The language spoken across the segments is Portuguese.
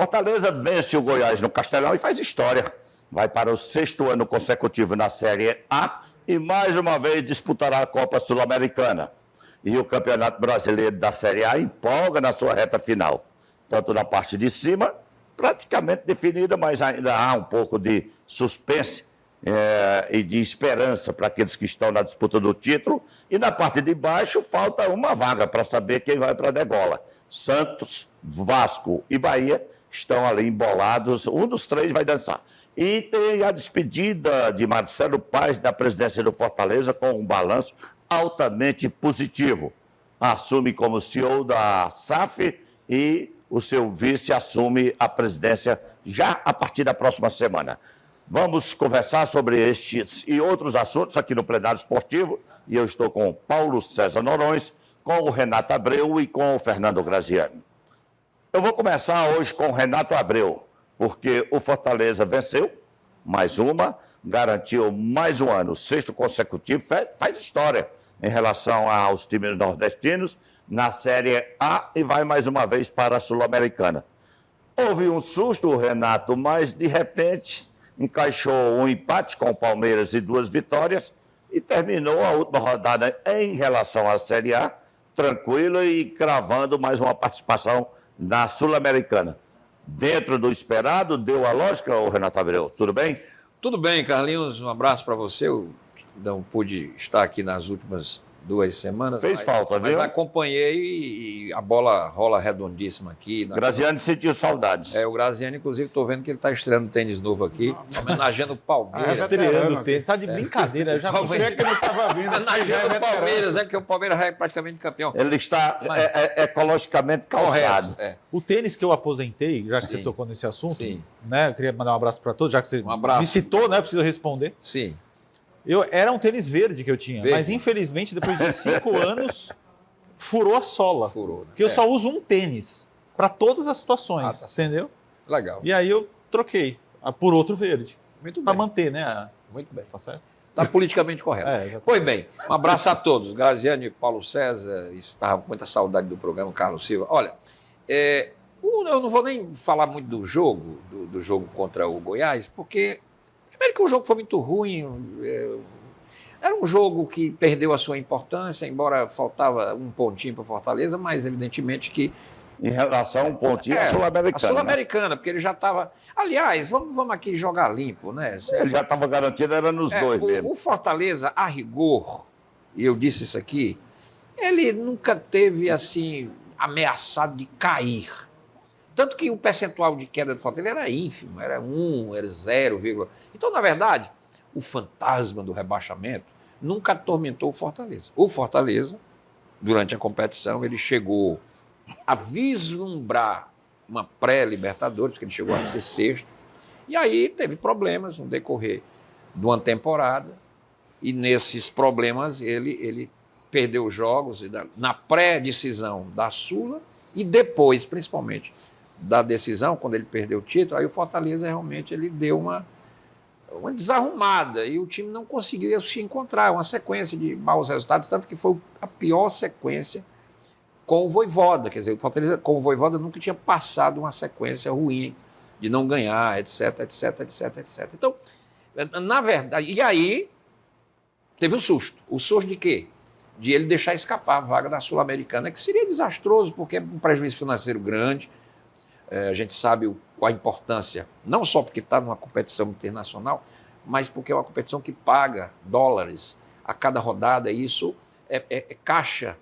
Fortaleza vence o Goiás no Castelão e faz história. Vai para o 6º ano consecutivo na Série A e mais uma vez disputará a Copa Sul-Americana. E o Campeonato Brasileiro da Série A empolga na sua reta final. Tanto na parte de cima, praticamente definida, mas ainda há um pouco de suspense e de esperança para aqueles que estão na disputa do título. E na parte de baixo, falta uma vaga para saber quem vai para a degola. Santos, Vasco e Bahia estão ali embolados, um dos três vai dançar. E tem a despedida de Marcelo Paes da presidência do Fortaleza com um balanço altamente positivo. Assume como CEO da SAF e o seu vice assume a presidência já a partir da próxima semana. Vamos conversar sobre estes e outros assuntos aqui no Plenário Esportivo. E eu estou com o Paulo César Noronha, com o Renato Abreu e com o Fernando Graziani. Eu vou começar hoje com o Renato Abreu, porque o Fortaleza venceu mais uma, garantiu mais um ano, 6º consecutivo, faz história em relação aos times nordestinos na Série A e vai mais uma vez para a Sul-Americana. Houve um susto, Renato, mas de repente encaixou um empate com o Palmeiras e 2 vitórias e terminou a última rodada em relação à Série A, tranquilo e cravando mais uma participação na Sul-Americana. Dentro do esperado, deu a lógica, o Renato Abreu, tudo bem? Tudo bem, Carlinhos, um abraço para você. Eu não pude estar aqui nas últimas 2 semanas. Fez falta, viu? Mas acompanhei e a bola rola redondíssima aqui. Graziani sentiu saudades. O Graziani, inclusive, estou vendo que ele está estreando tênis novo aqui, homenageando o Palmeiras. Estreando o tênis, tá de brincadeira. Eu já pensei que ele estava vindo. Homenageando o Palmeiras, né? Porque o Palmeiras é praticamente campeão. Ele está ecologicamente calçado. O tênis que eu aposentei, já que você tocou nesse assunto, né? Eu queria mandar um abraço para todos, já que você me citou, né? Preciso responder. Sim. Era um tênis verde que eu tinha, mas infelizmente depois de 5 anos furou a sola. Porque eu só uso um tênis para todas as situações, entendeu? Legal. E aí eu troquei por outro verde. Muito bem. Para manter, né? Muito bem. Tá certo? Está politicamente correto. Pois bem, um abraço a todos. Graziani, Paulo César, estava com muita saudade do programa, Carlos Silva. Olha, eu não vou nem falar muito do jogo contra o Goiás, porque primeiro que o jogo foi muito ruim, era um jogo que perdeu a sua importância, embora faltava um pontinho para Fortaleza, mas evidentemente que... Em relação a um pontinho à Sul-Americana. A Sul-Americana, porque ele já estava... Aliás, vamos aqui jogar limpo, né? Ele já estava garantido, era nos dois mesmo. O Fortaleza, a rigor, e eu disse isso aqui, ele nunca teve, assim, ameaçado de cair. Tanto que o percentual de queda do Fortaleza era ínfimo, era 1, era 0, Então, na verdade, o fantasma do rebaixamento nunca atormentou o Fortaleza. O Fortaleza, durante a competição, ele chegou a vislumbrar uma pré-Libertadores, porque ele chegou a ser 6º, e aí teve problemas no decorrer de uma temporada, e nesses problemas ele perdeu jogos na pré-decisão da Sula, e depois, principalmente, da decisão, quando ele perdeu o título, aí o Fortaleza realmente ele deu uma desarrumada e o time não conseguiu se encontrar, uma sequência de maus resultados, tanto que foi a pior sequência com o Vojvoda, quer dizer, o Fortaleza com o Vojvoda nunca tinha passado uma sequência ruim de não ganhar, etc. Então, na verdade, e aí teve um susto. O susto de quê? De ele deixar escapar a vaga da Sul-Americana, que seria desastroso, porque é um prejuízo financeiro grande. A gente sabe a importância, não só porque está numa competição internacional, mas porque é uma competição que paga dólares a cada rodada, e isso é caixa.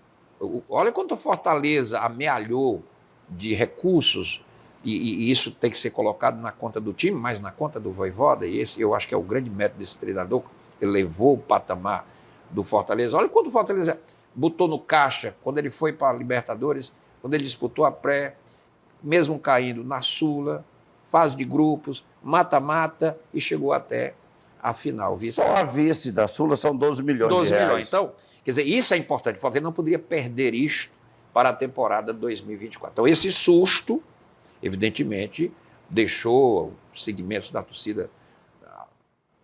Olha quanto a Fortaleza amealhou de recursos, e isso tem que ser colocado na conta do time, mas na conta do Vojvoda, e esse eu acho que é o grande mérito desse treinador, ele levou o patamar do Fortaleza. Olha quanto o Fortaleza botou no caixa quando ele foi para a Libertadores, quando ele disputou a pré, mesmo caindo na Sula, fase de grupos, mata-mata, e chegou até a final. Só a vice da Sula são 12 milhões 12 de reais. milhões. Então, quer dizer, isso é importante. O Fortaleza não poderia perder isto para a temporada 2024. Então, esse susto, evidentemente, deixou os segmentos da torcida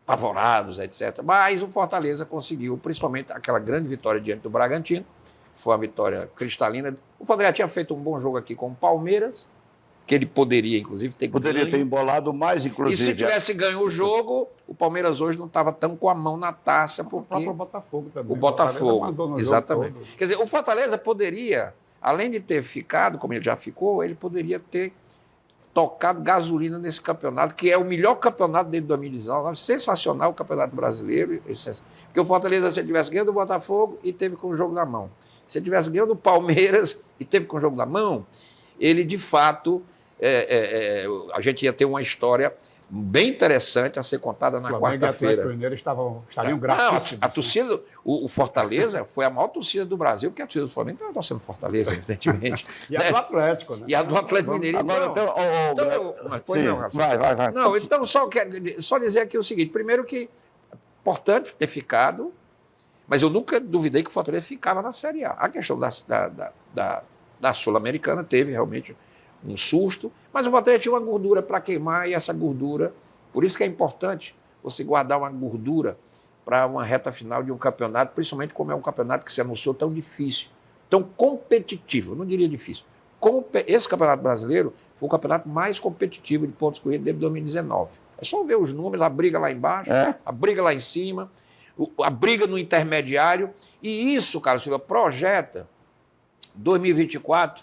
apavorados, etc. Mas o Fortaleza conseguiu, principalmente aquela grande vitória diante do Bragantino, foi uma vitória cristalina. O Fortaleza tinha feito um bom jogo aqui com o Palmeiras, que ele poderia, inclusive, ter Poderia ter embolado mais, inclusive. E se tivesse ganho o jogo, o Palmeiras hoje não estava tão com a mão na taça, porque... O próprio Botafogo também. O Botafogo, exatamente. Quer dizer, o Fortaleza poderia, além de ter ficado, como ele já ficou, ele poderia ter tocado gasolina nesse campeonato, que é o melhor campeonato desde 2019, sensacional o Campeonato Brasileiro, porque o Fortaleza, se ele tivesse ganho do Botafogo e teve com o jogo na mão, se ele tivesse ganho do Palmeiras e teve com o jogo na mão, ele, de fato, a gente ia ter uma história bem interessante a ser contada na quarta-feira. Estariam gratíssimos. A torcida, o Fortaleza foi a maior torcida do Brasil, porque a torcida do Flamengo estava torcendo Fortaleza, evidentemente. E a do Atlético, né? E a do Atlético Mineiro. Agora, vai. Não, então só dizer aqui o seguinte: primeiro que é importante ter ficado, mas eu nunca duvidei que o Fortaleza ficava na Série A. A questão da Sul-Americana teve realmente um susto, mas o Fortaleza tinha uma gordura para queimar, e essa gordura, por isso que é importante você guardar uma gordura para uma reta final de um campeonato, principalmente como é um campeonato que se anunciou tão difícil, tão competitivo, não diria difícil. Esse campeonato brasileiro foi o campeonato mais competitivo de pontos corridos desde 2019. É só ver os números, a briga lá embaixo, a briga lá em cima, a briga no intermediário, e isso, Carlos Silva, projeta 2024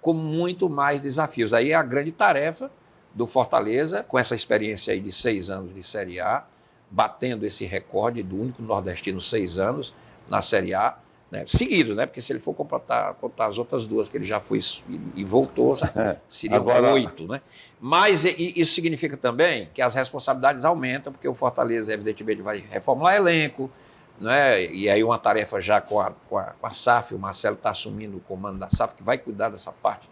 com muito mais desafios. Aí é a grande tarefa do Fortaleza, com essa experiência aí de 6 anos de Série A, batendo esse recorde do único nordestino 6 anos na Série A, né, seguidos, né? Porque se ele for contar as outras 2 que ele já foi e voltou, seriam 8, né? Mas isso significa também que as responsabilidades aumentam, porque o Fortaleza, evidentemente, vai reformular elenco, né? E aí uma tarefa já com a SAF, o Marcelo está assumindo o comando da SAF, que vai cuidar dessa parte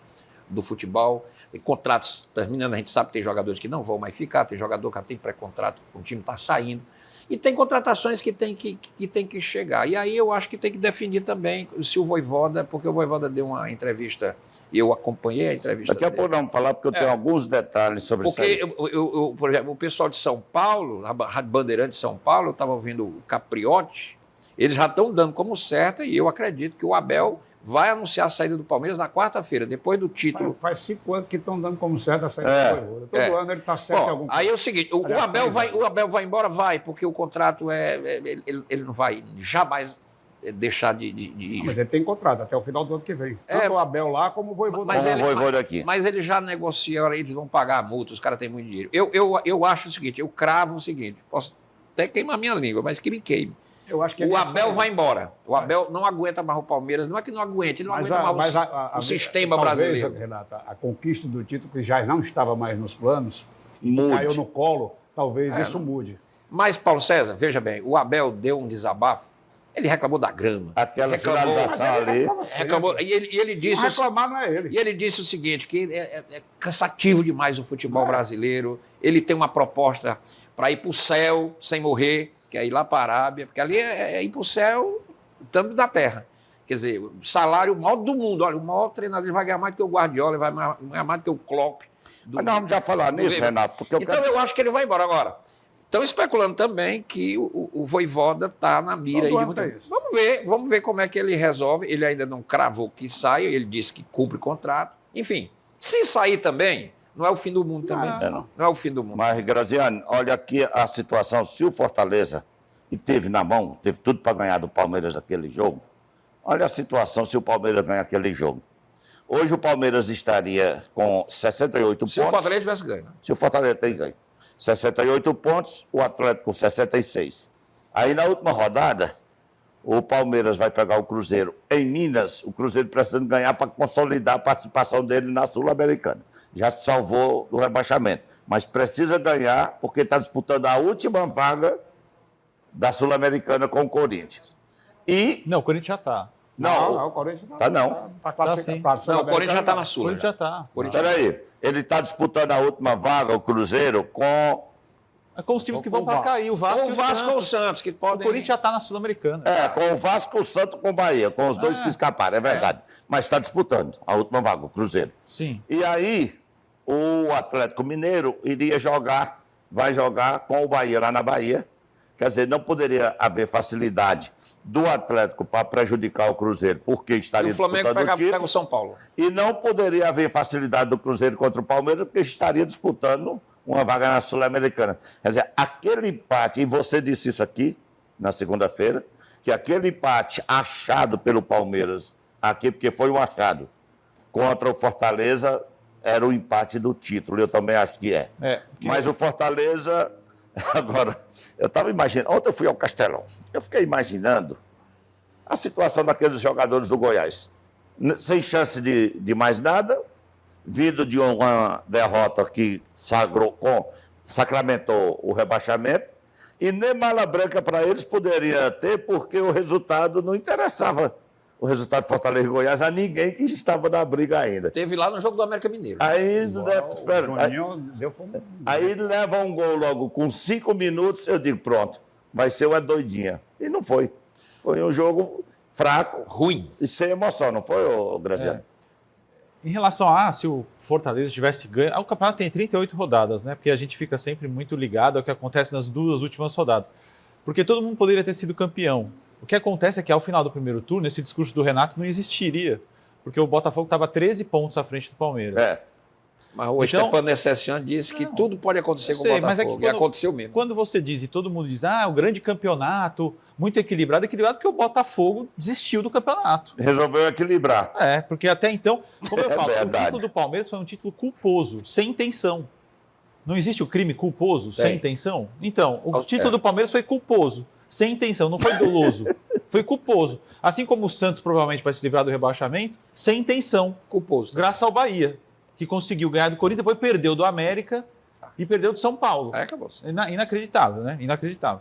do futebol. E contratos terminando, a gente sabe que tem jogadores que não vão mais ficar, tem jogador que já tem pré-contrato, o time está saindo. E tem contratações que tem que chegar. E aí eu acho que tem que definir também se o Vojvoda, porque o Vojvoda deu uma entrevista, e eu acompanhei a entrevista dele. Daqui a pouco não vamos falar, porque eu tenho alguns detalhes sobre isso aí. Porque, por exemplo, o pessoal de São Paulo, a Rádio Bandeirante de São Paulo, eu estava ouvindo o Capriotti, eles já estão dando como certa, e eu acredito que o Abel vai anunciar a saída do Palmeiras na quarta-feira, depois do título. Faz 5 anos que estão dando como certo a saída do Vojvoda. Todo ano ele está certo em algum ponto. Aí é o seguinte, o Abel vai embora? Vai, porque o contrato ele não vai jamais deixar de ir. Mas ele tem contrato até o final do ano que vem. Tanto o Abel lá como o Vojvoda. Mas ele já negocia, eles vão pagar a multa, os caras têm muito dinheiro. Eu acho o seguinte, eu cravo o seguinte, posso até queimar minha língua, mas que me queime. Eu acho que o Abel vai embora. O Abel não aguenta mais o Palmeiras. Não é que não aguente, ele não aguenta mais o sistema brasileiro. Renata, a conquista do título, que já não estava mais nos planos, e caiu no colo, talvez isso mude. Mas, Paulo César, veja bem, o Abel deu um desabafo. Ele reclamou da grama. Aquela finalização ali. Reclamou, e ele disse. Não reclamar não é ele. E ele disse o seguinte: que é cansativo demais o futebol brasileiro. Ele tem uma proposta para ir para o céu sem morrer, que é ir lá para a Arábia, porque ali é ir para o céu, estando na terra. Quer dizer, o salário maior do mundo. Olha, o maior treinador, ele vai ganhar mais do que o Guardiola, ele vai ganhar mais do que o Klopp. Mas nós vamos já falar nisso, Renato. Porque eu acho que ele vai embora agora. Estão especulando também que o Vojvoda está na mira aí de muita gente. Vamos ver como é que ele resolve. Ele ainda não cravou que saia, ele disse que cumpre contrato. Enfim, se sair também, não é o fim do mundo também. Não é o fim do mundo. Mas, Graziano, olha aqui a situação. Se o Fortaleza, e teve na mão, teve tudo para ganhar do Palmeiras aquele jogo, olha a situação se o Palmeiras ganhar aquele jogo. Hoje o Palmeiras estaria com 68 pontos. Se o Fortaleza tivesse ganho. Se o Fortaleza tem ganho. 68 pontos, o Atlético com 66. Aí na última rodada, o Palmeiras vai pegar o Cruzeiro em Minas, o Cruzeiro precisando ganhar para consolidar a participação dele na Sul-Americana. Já se salvou do rebaixamento, mas precisa ganhar porque está disputando a última vaga da Sul-Americana com o Corinthians. Não, o Corinthians já está. Não, o Corinthians tá não. Está classificado. Não, o Corinthians já está na Sul. O Corinthians já está. Espera aí, ele está disputando a última vaga, o Cruzeiro, com... É com os times que vão para cair, o Vasco ou o Santos, que podem... O Corinthians já está na Sul-Americana. Com o Vasco, o Santos com o Bahia, com os dois que escaparam, é verdade. Mas está disputando a última vaga, o Cruzeiro. Sim. E aí, o Atlético Mineiro vai jogar com o Bahia lá na Bahia. Quer dizer, não poderia haver facilidade do Atlético para prejudicar o Cruzeiro, porque estaria disputando o título. E o Flamengo pega o São Paulo. E não poderia haver facilidade do Cruzeiro contra o Palmeiras, porque estaria disputando uma vaga na Sul-Americana. Quer dizer, aquele empate, e você disse isso aqui na segunda-feira, que aquele empate achado pelo Palmeiras, aqui porque foi um achado, contra o Fortaleza, era o empate do título, eu também acho que é. Mas o Fortaleza, agora, eu estava imaginando, ontem eu fui ao Castelão, eu fiquei imaginando a situação daqueles jogadores do Goiás, sem chance de mais nada, vindo de uma derrota que sacramentou o rebaixamento, e nem mala branca para eles poderia ter, porque o resultado não interessava. O resultado de Fortaleza e Goiás a ninguém que estava na briga ainda. Teve lá no jogo do América Mineiro. Aí leva um gol logo com 5 minutos, eu digo, pronto, vai ser uma doidinha. E não foi. Foi um jogo fraco. Ruim. E sem emoção, não foi, Graziano? Em relação se o Fortaleza tivesse ganho... O campeonato tem 38 rodadas, né? Porque a gente fica sempre muito ligado ao que acontece nas 2 últimas rodadas. Porque todo mundo poderia ter sido campeão. O que acontece é que ao final do primeiro turno, esse discurso do Renato não existiria, porque o Botafogo estava 13 pontos à frente do Palmeiras. Mas o Stepan Necessian disse que tudo pode acontecer com o Botafogo, mas é que e aconteceu mesmo. Quando você diz, e todo mundo diz, o grande campeonato, muito equilibrado porque o Botafogo desistiu do campeonato. Resolveu equilibrar. Porque até então, como eu falo, o título do Palmeiras foi um título culposo, sem intenção. Não existe o crime culposo, sem intenção? Então, o título do Palmeiras foi culposo. Sem intenção, não foi doloso, foi culposo. Assim como o Santos provavelmente vai se livrar do rebaixamento, sem intenção, culposo. Graças ao Bahia, que conseguiu ganhar do Corinthians, depois perdeu do América e perdeu do São Paulo. Acabou. Inacreditável, né? Inacreditável.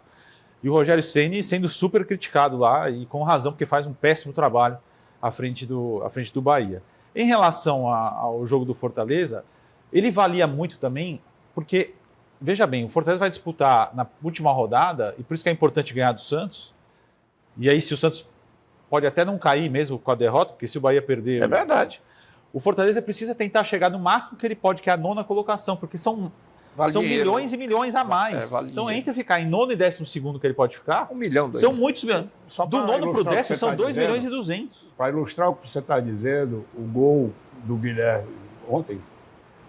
E o Rogério Ceni sendo super criticado lá, e com razão, porque faz um péssimo trabalho à frente do Bahia. Em relação ao jogo do Fortaleza, ele valia muito também, porque... Veja bem, o Fortaleza vai disputar na última rodada, e por isso que é importante ganhar do Santos. E aí, se o Santos pode até não cair mesmo com a derrota, porque se o Bahia perder... É verdade. O Fortaleza precisa tentar chegar no máximo que ele pode, que é a 9ª colocação, porque são milhões e milhões a mais. Então, entre ficar em 9º e 12º que ele pode ficar, 1 milhão, 2. São muitos milhões. Do 9º para o 10º são 2 milhões e 200. Para ilustrar o que você está dizendo, o gol do Guilherme ontem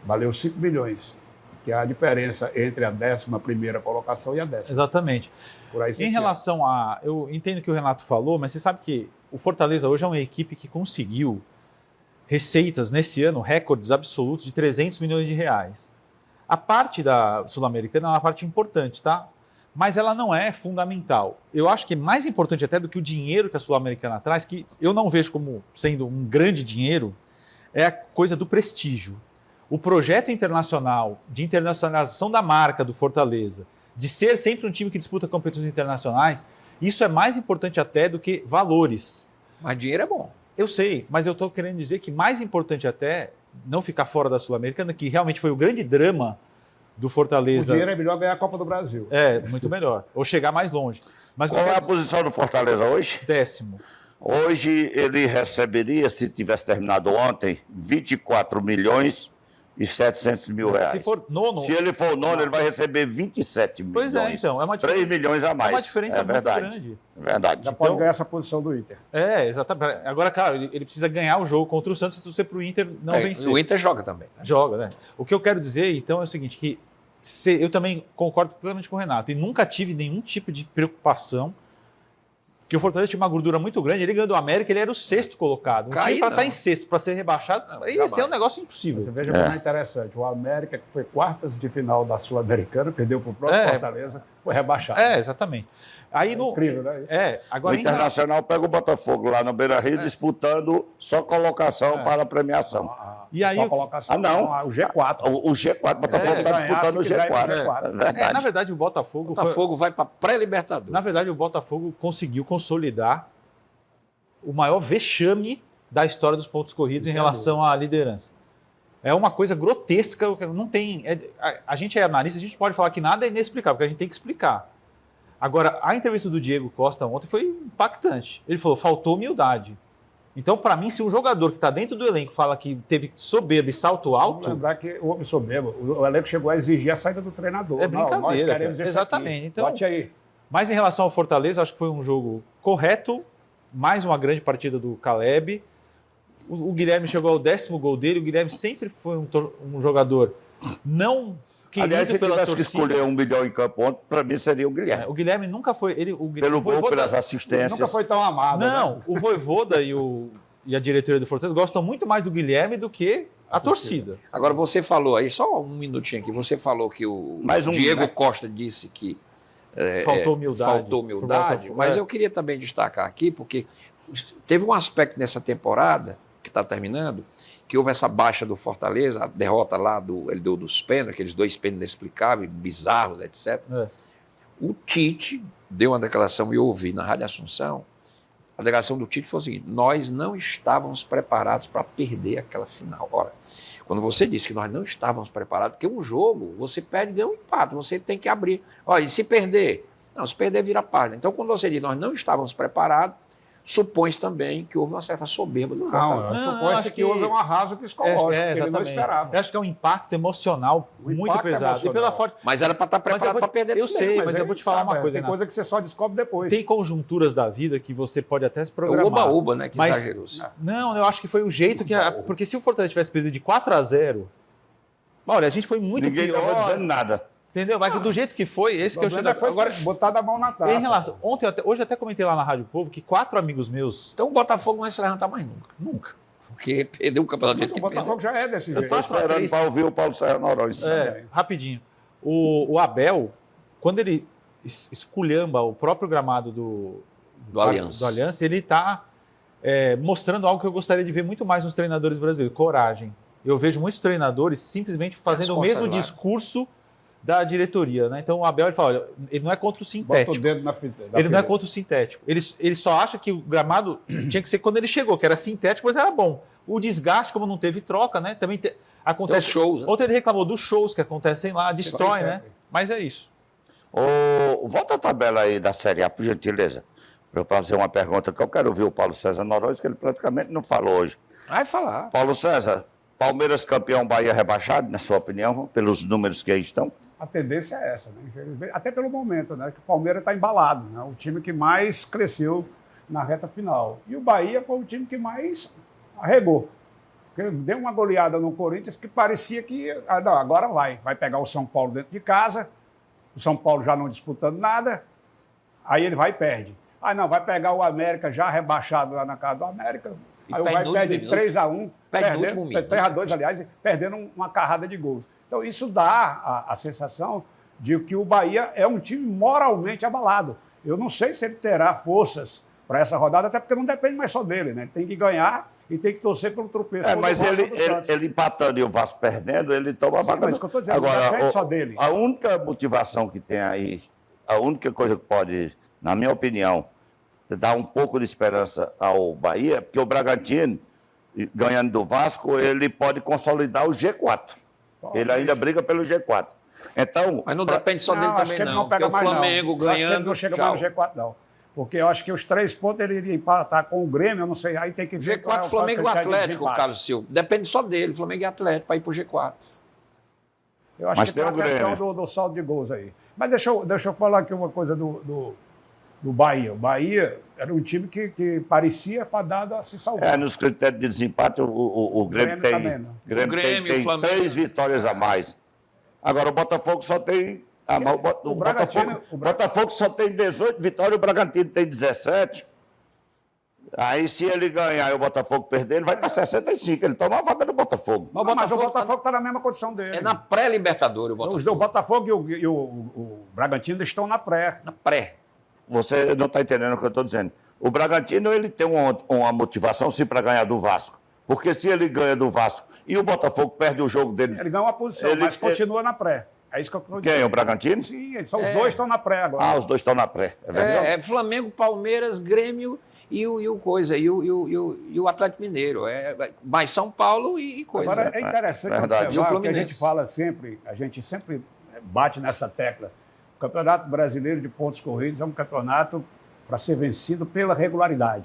valeu 5 milhões. Que é a diferença entre a 11ª colocação e a 10ª. Exatamente. Por aí em relação eu entendo que o Renato falou, mas você sabe que o Fortaleza hoje é uma equipe que conseguiu receitas nesse ano, recordes absolutos de 300 milhões de reais. A parte da Sul-Americana é uma parte importante, tá? Mas ela não é fundamental. Eu acho que é mais importante até do que o dinheiro que a Sul-Americana traz, que eu não vejo como sendo um grande dinheiro, é a coisa do prestígio. O projeto internacional, de internacionalização da marca do Fortaleza, de ser sempre um time que disputa competições internacionais, isso é mais importante até do que valores. Mas dinheiro é bom. Eu sei, mas eu estou querendo dizer que mais importante até, não ficar fora da Sul-Americana, que realmente foi o grande drama do Fortaleza. O dinheiro é melhor ganhar a Copa do Brasil. É, muito melhor. Ou chegar mais longe. Mas qual é a posição do Fortaleza hoje? 10º. Hoje ele receberia, se tivesse terminado ontem, 24 milhões e 700 mil reais. Se for nono... Se ele for nono, ele vai receber 27 milhões. Pois é, então. É uma diferença, 3 milhões a mais. É uma diferença muito grande. É verdade. Já pode ganhar essa posição do Inter. Exatamente. Agora, claro, ele precisa ganhar o jogo contra o Santos se você para o Inter não vencer. O Inter joga também. Joga, né? O que eu quero dizer, então, é o seguinte, que eu também concordo plenamente com o Renato, e nunca tive nenhum tipo de preocupação, que o Fortaleza tinha uma gordura muito grande, ele ganhou do América, ele era o 6º colocado. Um time para estar em 6º, para ser rebaixado, ia um negócio impossível. Você veja como é interessante, o América, que foi quartas de final da Sul-Americana, perdeu para o próprio Fortaleza, foi rebaixado. Exatamente. Aí incrível, né? Agora, o Internacional pega o Botafogo lá no Beira-Rio disputando só colocação para a premiação. E aí, só colocação, o G4. O G4, o Botafogo está disputando o G4. Na verdade, o Botafogo vai para pré-Libertadores. Na verdade, o Botafogo conseguiu consolidar o maior vexame da história dos pontos corridos em relação à liderança. É uma coisa grotesca, não tem... a gente é analista, a gente pode falar que nada é inexplicável, porque a gente tem que explicar. Agora, a entrevista do Diego Costa ontem foi impactante. Ele falou, faltou humildade. Então, para mim, se um jogador que está dentro do elenco fala que teve soberba e salto alto... Vamos lembrar que houve soberba. O elenco chegou a exigir a saída do treinador. É brincadeira. Nós queremos isso. Exatamente. Aqui. Então, bote aí. Mas em relação ao Fortaleza, acho que foi um jogo correto, mais uma grande partida do Caleb. O Guilherme chegou ao 10º gol dele. O Guilherme sempre foi um jogador não querido Aliás, se pela tivesse que torcida. escolher 1 milhão em campo ontem, para mim seria o Guilherme. O Guilherme nunca foi... O Guilherme, Pelo o gol, Vojvoda- pelas assistências. Nunca foi tão amado. Não, né? o Vojvoda e a diretoria do Fortaleza gostam muito mais do Guilherme do que a torcida. Agora, você falou aí, só um minutinho aqui, você falou que o Mais um, Diego né? Costa disse que Faltou humildade. faltou humildade, Por mas volta- eu queria também destacar aqui, porque teve um aspecto nessa temporada, que está terminando, que houve essa baixa do Fortaleza, a derrota lá ele deu dos pênaltis, aqueles 2 pênaltis inexplicáveis, bizarros, etc. É. O Tite deu uma declaração, e eu ouvi na Rádio Assunção, a declaração do Tite foi o seguinte: nós não estávamos preparados para perder aquela final. Ora, quando você disse que nós não estávamos preparados, porque um jogo, você perde e deu um empate, você tem que abrir. Olha, e se perder? Não, se perder vira página. Então, quando você diz nós não estávamos preparados, supõe também que houve uma certa soberba do Não, Fortaleza. supõe-se acho que houve um arraso psicológico, que ele não exatamente. esperava. Eu acho que é um impacto emocional O muito impacto pesado. emocional. E pela forte. Mas era para estar Mas eu preparado vou- para perder eu tudo. sei, mas aí eu vou te falar uma coisa, Tem Renato. coisa que você só descobre depois. Tem conjunturas da vida que você pode até se É o programar. oba-oba, né, que Mas- exagerou-se. Não, eu acho que foi o jeito que... Porque se o Fortaleza tivesse perdido de 4-0... Olha, a gente foi muito Ninguém estava pior. dizendo nada. Entendeu? Mas do jeito que foi, esse que eu chego... Foi Agora, botar a mão na taça. em relação... Hoje eu até comentei lá na Rádio Povo que 4 amigos meus... Então o Botafogo não vai se levantar mais nunca. Nunca. Porque perdeu o campeonato Mas do o jeito que Botafogo perdeu. já é desse Eu jeito. tô Estou esperando 4-3. para ouvir o Paulo Sérgio Noronha. Rapidinho. O Abel, quando ele esculhamba o próprio gramado do Aliança, ele está mostrando algo que eu gostaria de ver muito mais nos treinadores brasileiros: coragem. Eu vejo muitos treinadores simplesmente fazendo o mesmo costas lá. discurso da diretoria. Né? Então o Abel ele fala: olha, ele não é contra o Bota sintético. o dedo na fita. Ele não é contra o sintético. Ele só acha que o gramado tinha que ser quando ele chegou, que era sintético, mas era bom. O desgaste, como não teve troca, né? Também Tem os acontece. shows. Né? Ontem ele reclamou dos shows que acontecem lá, destrói, né? sempre. Mas é isso. Volta a tabela aí da Série A, por gentileza, para eu fazer uma pergunta que eu quero ouvir o Paulo César Noronha, que ele praticamente não falou hoje. Vai falar. Paulo César, Palmeiras campeão, Bahia rebaixado, na sua opinião, pelos números que aí estão? A tendência é essa, né? Infelizmente, até pelo momento, né? Que o Palmeiras está embalado, né? O time que mais cresceu na reta final. E o Bahia foi o time que mais arregou. Porque deu uma goleada no Corinthians que parecia que não, agora vai pegar o São Paulo dentro de casa, o São Paulo já não disputando nada, aí ele vai e perde. Ah, não, vai pegar o América já rebaixado lá na casa do América, E aí o perde vai no perde último minuto. 3-1, Perde no último minuto. 3-2, aliás, perdendo uma carrada de gols. Então, isso dá a sensação de que o Bahia é um time moralmente abalado. Eu não sei se ele terá forças para essa rodada, até porque não depende mais só dele, né? Ele tem que ganhar e tem que torcer pelo tropeço. Mas contra o Vasco do Santos. ele empatando e o Vasco perdendo, ele toma a Sim, vaga. mas isso que eu tô dizendo, não depende só dele. A única motivação que tem aí, a única coisa que pode, na minha opinião, dar um pouco de esperança ao Bahia, porque o Bragantino, ganhando do Vasco, ele pode consolidar o G4. Ele ainda briga pelo G4. Então, Mas não depende só dele acho que também, ele não. não pega Porque o mais, Flamengo não. Acho que ele ganhando. não chega tchau. mais no G4, não. Porque eu acho que os 3 pontos ele iria empatar com o Grêmio, eu não sei, aí tem que ver qual é G4, o Flamengo e critério de Atlético, desempate. Carlos Silva. Depende só dele, Flamengo e Atlético, para ir pro G4. Eu acho Mas que tem tem o a questão Grêmio. do saldo de gols aí. Mas deixa eu falar aqui uma coisa do Bahia. O Bahia era um time que parecia fadado a se salvar. nos critérios de desempate, o Grêmio Grêmio tem, também, não. Grêmio O Grêmio, tem o Flamengo. 3 vitórias a mais. Agora, o Botafogo só tem... O Bragantino- Botafogo só tem 18 vitórias, o Bragantino tem 17. Aí, se ele ganhar e o Botafogo perder, ele vai para 65. Ele toma a vaga do Botafogo. Mas o Botafogo está na mesma condição dele. É na pré-Libertadores o Botafogo. O Botafogo e o Bragantino estão na pré. Na pré. Você não está entendendo o que eu estou dizendo. O Bragantino ele tem uma motivação sim para ganhar do Vasco. Porque se ele ganha do Vasco e o Botafogo perde o jogo dele. Ele ganhou uma posição, Ele- mas continua na pré. É isso que eu estou Quem? O Bragantino? Sim, os dois estão na pré agora. Os dois estão na pré. É verdade. É Flamengo, Palmeiras, Grêmio e o Atlético Mineiro. Mais São Paulo e coisa. Agora, é interessante verdade. E o observar que a Fluminense. gente fala sempre, a gente sempre bate nessa tecla. O Campeonato Brasileiro de Pontos Corridos é um campeonato para ser vencido pela regularidade.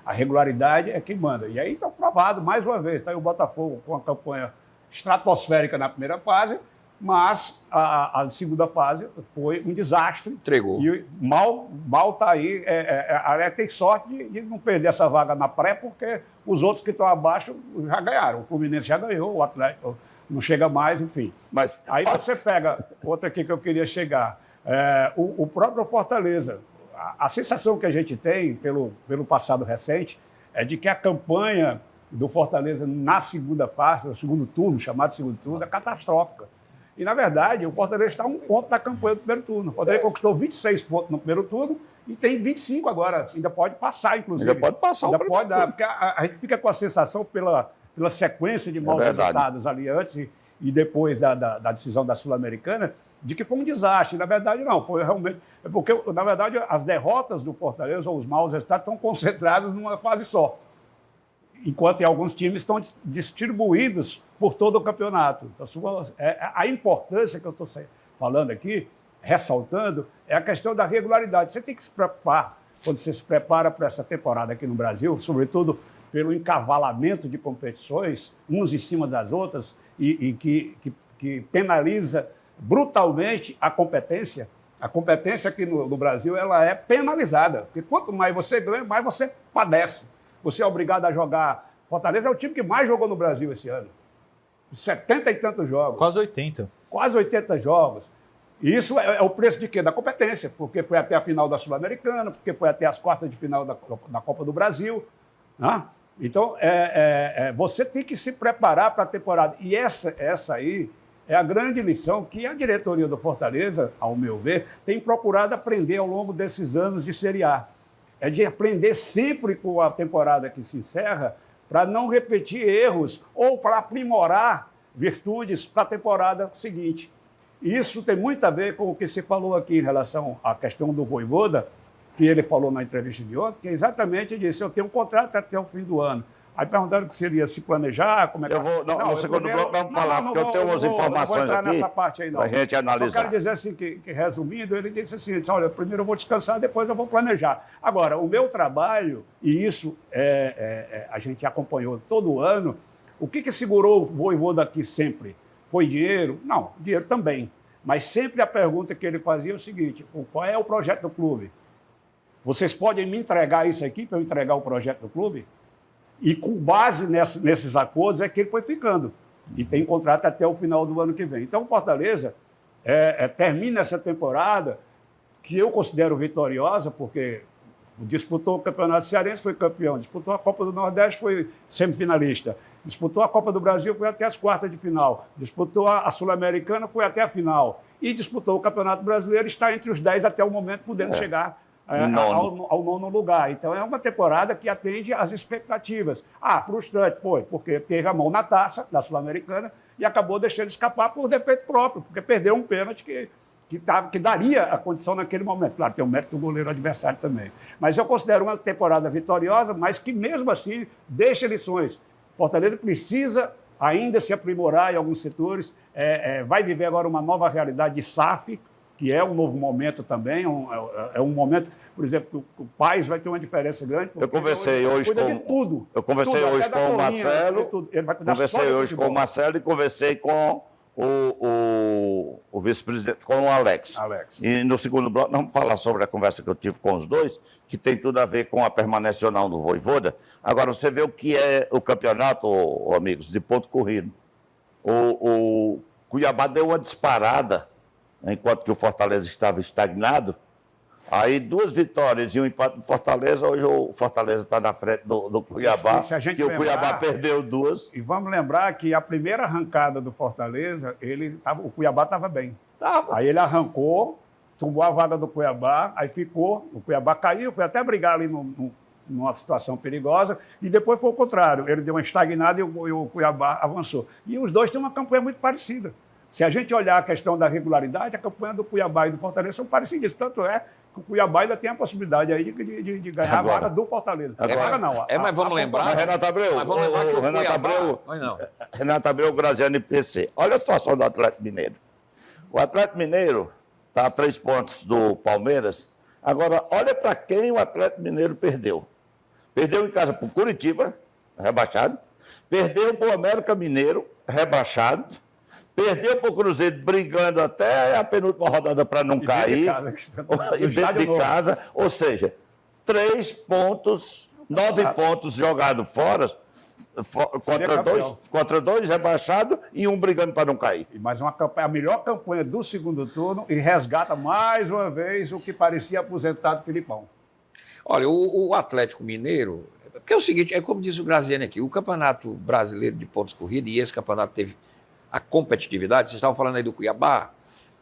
A regularidade é quem manda. E aí está provado, mais uma vez, está aí o Botafogo com a campanha estratosférica na primeira fase, mas a segunda fase foi um desastre. Entregou. E mal está aí. A Aré tem sorte de não perder essa vaga na pré, porque os outros que estão abaixo já ganharam. O Fluminense já ganhou, o Atlético não chega mais, enfim. Mas Aí você pega outra aqui que eu queria chegar. O próprio Fortaleza. A sensação que a gente tem, pelo passado recente, é de que a campanha do Fortaleza na segunda fase, no segundo turno, chamado segundo turno, é catastrófica. E, na verdade, o Fortaleza está a 1 ponto da campanha do primeiro turno. O Fortaleza conquistou 26 pontos no primeiro turno e tem 25 agora. Ainda pode passar, inclusive. Ainda pode passar o Ainda primeiro pode dar, porque a gente fica com a sensação, pela sequência de maus resultados ali antes e depois da decisão da Sul-Americana, de que foi um desastre. Na verdade, não. Foi realmente... Porque, na verdade, as derrotas do Fortaleza, ou os maus resultados, estão concentrados numa fase só. Enquanto alguns times estão distribuídos por todo o campeonato. Então, a importância que eu estou falando aqui, ressaltando, é a questão da regularidade. Você tem que se preocupar, quando você se prepara para essa temporada aqui no Brasil, sobretudo pelo encavalamento de competições, umas em cima das outras, e que penaliza brutalmente a competência. A competência aqui no Brasil ela é penalizada, porque quanto mais você ganha, mais você padece. Você é obrigado a jogar. Fortaleza é o time que mais jogou no Brasil esse ano. 70 e tantos jogos. Quase 80. Quase 80 jogos. E isso é o preço de quê? Da competência, porque foi até a final da Sul-Americana, porque foi até as quartas de final da Copa do Brasil. Né? Então, você tem que se preparar para a temporada. E essa aí é a grande lição que a diretoria do Fortaleza, ao meu ver, tem procurado aprender ao longo desses anos de Série A. É de aprender sempre com a temporada que se encerra para não repetir erros ou para aprimorar virtudes para a temporada seguinte. Isso tem muito a ver com o que se falou aqui em relação à questão do Vojvoda, que ele falou na entrevista de ontem, que exatamente disse, eu tenho um contrato até o fim do ano. Aí perguntaram que seria se planejar, como é que... No segundo bloco vamos falar, porque eu tenho umas informações aqui nessa parte aí, não. para a gente analisar. Só quero dizer assim, que resumindo, ele disse assim, olha, primeiro eu vou descansar, depois eu vou planejar. Agora, o meu trabalho, e isso a gente acompanhou todo ano, o que segurou o Vojvoda aqui sempre? Foi dinheiro? Não, dinheiro também. Mas sempre a pergunta que ele fazia é o seguinte, qual é o projeto do clube? Vocês podem me entregar isso aqui para eu entregar o projeto do clube? E com base nesses acordos é que ele foi ficando. E tem contrato até o final do ano que vem. Então, o Fortaleza termina essa temporada, que eu considero vitoriosa, porque disputou o Campeonato Cearense, foi campeão. Disputou a Copa do Nordeste, foi semifinalista. Disputou a Copa do Brasil, foi até as quartas de final. Disputou a Sul-Americana, foi até a final. E disputou o Campeonato Brasileiro, está entre os 10 até o momento, podendo chegar ao nono lugar. Então, é uma temporada que atende às expectativas. Frustrante, porque teve a mão na taça da Sul-Americana e acabou deixando escapar por defeito próprio, porque perdeu um pênalti que daria a condição naquele momento. Claro, tem o mérito do goleiro adversário também. Mas eu considero uma temporada vitoriosa, mas que mesmo assim deixa lições. Fortaleza precisa ainda se aprimorar em alguns setores, vai viver agora uma nova realidade de SAF, que é um novo momento também, é um momento, por exemplo, que o Paes vai ter uma diferença grande. Eu conversei hoje com... de tudo. Eu conversei hoje com o Marcelo, ele vai cuidar conversei hoje com o Marcelo e conversei com o vice-presidente, com o Alex. E no segundo bloco, nós vamos falar sobre a conversa que eu tive com os dois, que tem tudo a ver com a permanência ou não do Vojvoda. Agora, você vê o que é o campeonato, amigos, de ponto corrido. O Cuiabá deu uma disparada, enquanto que o Fortaleza estava estagnado. Aí 2 vitórias e um empate do Fortaleza, hoje o Fortaleza está na frente do Cuiabá, que o Cuiabá perdeu 2. E vamos lembrar que a primeira arrancada do Fortaleza, o Cuiabá estava bem. Aí ele arrancou, tomou a vaga do Cuiabá, aí ficou, o Cuiabá caiu, foi até brigar ali numa situação perigosa, e depois foi o contrário, ele deu uma estagnada e o Cuiabá avançou. E os dois têm uma campanha muito parecida. Se a gente olhar a questão da regularidade, a campanha do Cuiabá e do Fortaleza são parecidas. Tanto é que o Cuiabá ainda tem a possibilidade aí de ganhar a vaga do Fortaleza. Mas vamos lembrar... Mas Renato Abreu, Renato Abreu, Graziano e PC. Olha a situação do Atlético Mineiro. O Atlético Mineiro está a 3 pontos do Palmeiras. Agora, olha para quem o Atlético Mineiro perdeu. Perdeu em casa para o Curitiba, rebaixado. Perdeu para o América Mineiro, rebaixado. Perdeu para o Cruzeiro brigando até a penúltima rodada para não cair. E dentro de casa. Ou seja, 3 pontos, 9 pontos jogados fora, contra dois rebaixados e um brigando para não cair. Mas a melhor campanha do segundo turno e resgata mais uma vez o que parecia aposentado Filipão. Olha, o Atlético Mineiro... Porque é o seguinte, é como disse o Graziani aqui, o Campeonato Brasileiro de Pontos Corridos, e esse campeonato teve a competitividade, vocês estavam falando aí do Cuiabá,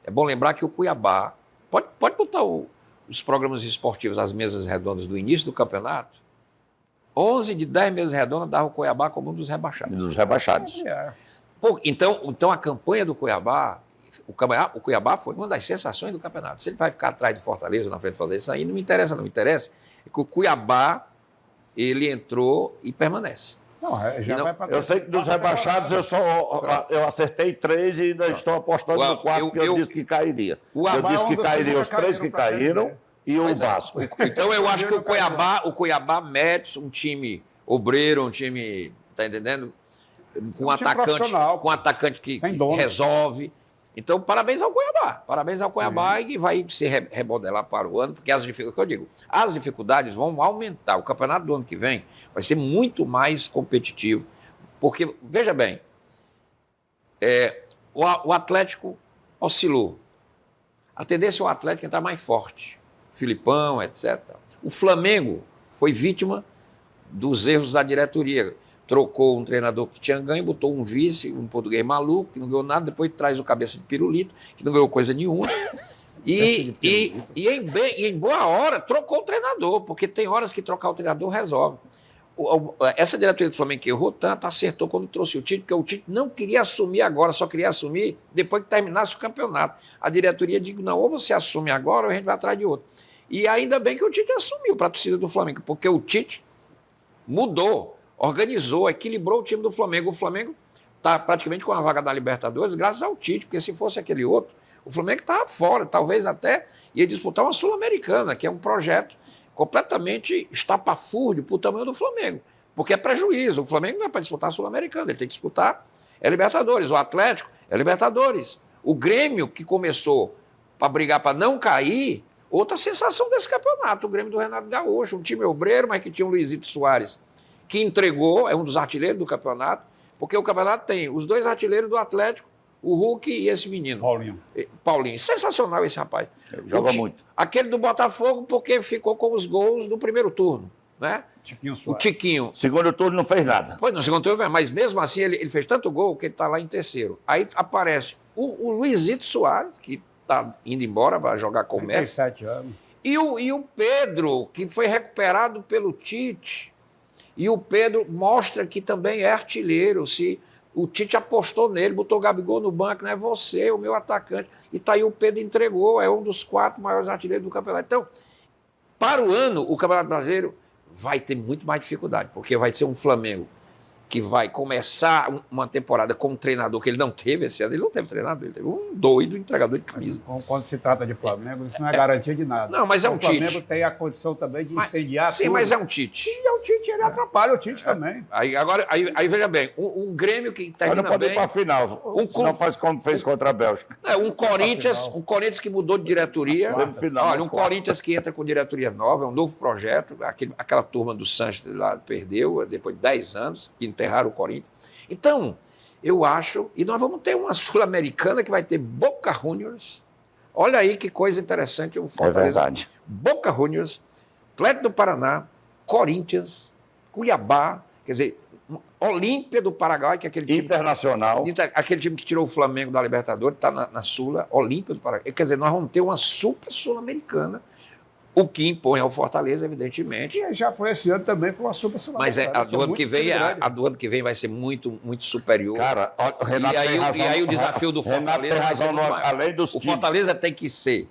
é bom lembrar que o Cuiabá, pode botar os programas esportivos, as mesas redondas do início do campeonato, 11 de 10 mesas redondas davam o Cuiabá como um dos rebaixados. Dos rebaixados. Então a campanha do Cuiabá, o Cuiabá foi uma das sensações do campeonato. Se ele vai ficar atrás de Fortaleza, na frente de Fortaleza, isso aí não me interessa, não me interessa. É que o Cuiabá, ele entrou e permanece. Eu sei que dos rebaixados eu acertei 3 e ainda estou apostando no 4, que eu disse que cairia. Eu disse que cairia os 3 que caíram e o Vasco. Então eu acho que o Cuiabá mete um time obreiro, um time, tá entendendo? Com um atacante que resolve. Então, parabéns ao Cuiabá e vai se remodelar para o ano, porque as dificuldades vão aumentar. O campeonato do ano que vem vai ser muito mais competitivo, porque, veja bem, o Atlético oscilou. A tendência é o Atlético entrar mais forte, Filipão, etc. O Flamengo foi vítima dos erros da diretoria. Trocou um treinador que tinha ganho, botou um vice, um português maluco, que não ganhou nada, depois traz o cabeça de pirulito, que não ganhou coisa nenhuma. E em boa hora trocou o treinador, porque tem horas que trocar o treinador resolve. Essa diretoria do Flamengo que errou tanto, acertou quando trouxe o Tite, porque o Tite não queria assumir agora, só queria assumir depois que terminasse o campeonato. A diretoria disse, não, ou você assume agora ou a gente vai atrás de outro. E ainda bem que o Tite assumiu para a torcida do Flamengo, porque o Tite mudou, organizou, equilibrou o time do Flamengo. O Flamengo está praticamente com a vaga da Libertadores graças ao Tite, porque se fosse aquele outro, o Flamengo estava fora, talvez até ia disputar uma Sul-Americana, que é um projeto completamente estapafúrdio para o tamanho do Flamengo, porque é prejuízo. O Flamengo não é para disputar a Sul-Americana, ele tem que disputar Libertadores. O Atlético é Libertadores. O Grêmio, que começou para brigar para não cair, outra sensação desse campeonato, o Grêmio do Renato Gaúcho, um time obreiro, mas que tinha o Luizito Soares, que entregou, é um dos artilheiros do campeonato, porque o campeonato tem os 2 artilheiros do Atlético, o Hulk e esse menino. Paulinho. Sensacional esse rapaz. Joga muito. Aquele do Botafogo, porque ficou com os gols do primeiro turno, né? O Tiquinho. Segundo turno não fez nada. Pois, no segundo turno, mas mesmo assim ele fez tanto gol que ele está lá em terceiro. Aí aparece o Luizito Soares, que está indo embora para jogar com o Messi. 37 anos. E o Pedro, que foi recuperado pelo Tite. E o Pedro mostra que também é artilheiro. Se o Tite apostou nele, botou o Gabigol no banco, não é você, o meu atacante. E tá aí o Pedro entregou, é um dos 4 maiores artilheiros do campeonato. Então, para o ano, o Campeonato Brasileiro vai ter muito mais dificuldade, porque vai ser um Flamengo que vai começar uma temporada com um treinador que ele não teve esse ano. Ele não teve treinador, ele teve um doido entregador de camisa. Quando se trata de Flamengo, isso não é garantia de nada. Não, mas é um Tite. O Flamengo tem a condição também de incendiar tudo. Sim, mas é um Tite. Sim, é um Tite, ele atrapalha o Tite também. Aí veja bem, um Grêmio que termina não pode bem... ir para a final, não faz como fez contra a Bélgica. Um Corinthians que mudou de diretoria. Olha, um Corinthians que entra com diretoria nova, é um novo projeto. Aquela turma do Sanches lá perdeu, depois de 10 anos, que enterraram o Corinthians. Então, eu acho... E nós vamos ter uma Sul-Americana que vai ter Boca Juniors. Olha aí que coisa interessante. O Fortaleza. É verdade. Boca Juniors, Atlético do Paraná, Corinthians, Cuiabá, quer dizer, Olímpia do Paraguai, que é aquele time... Internacional. Aquele time que tirou o Flamengo da Libertadores, está na Sula, Olímpia do Paraguai. Quer dizer, nós vamos ter uma super Sul-Americana, o que impõe ao Fortaleza, evidentemente. E já foi esse ano também, foi uma super Sul-Americana. Mas a do ano que vem vai ser muito, muito superior. Cara, o Renato e aí o desafio do Fortaleza vai ser muito maior. Além dos Fortaleza tem que ser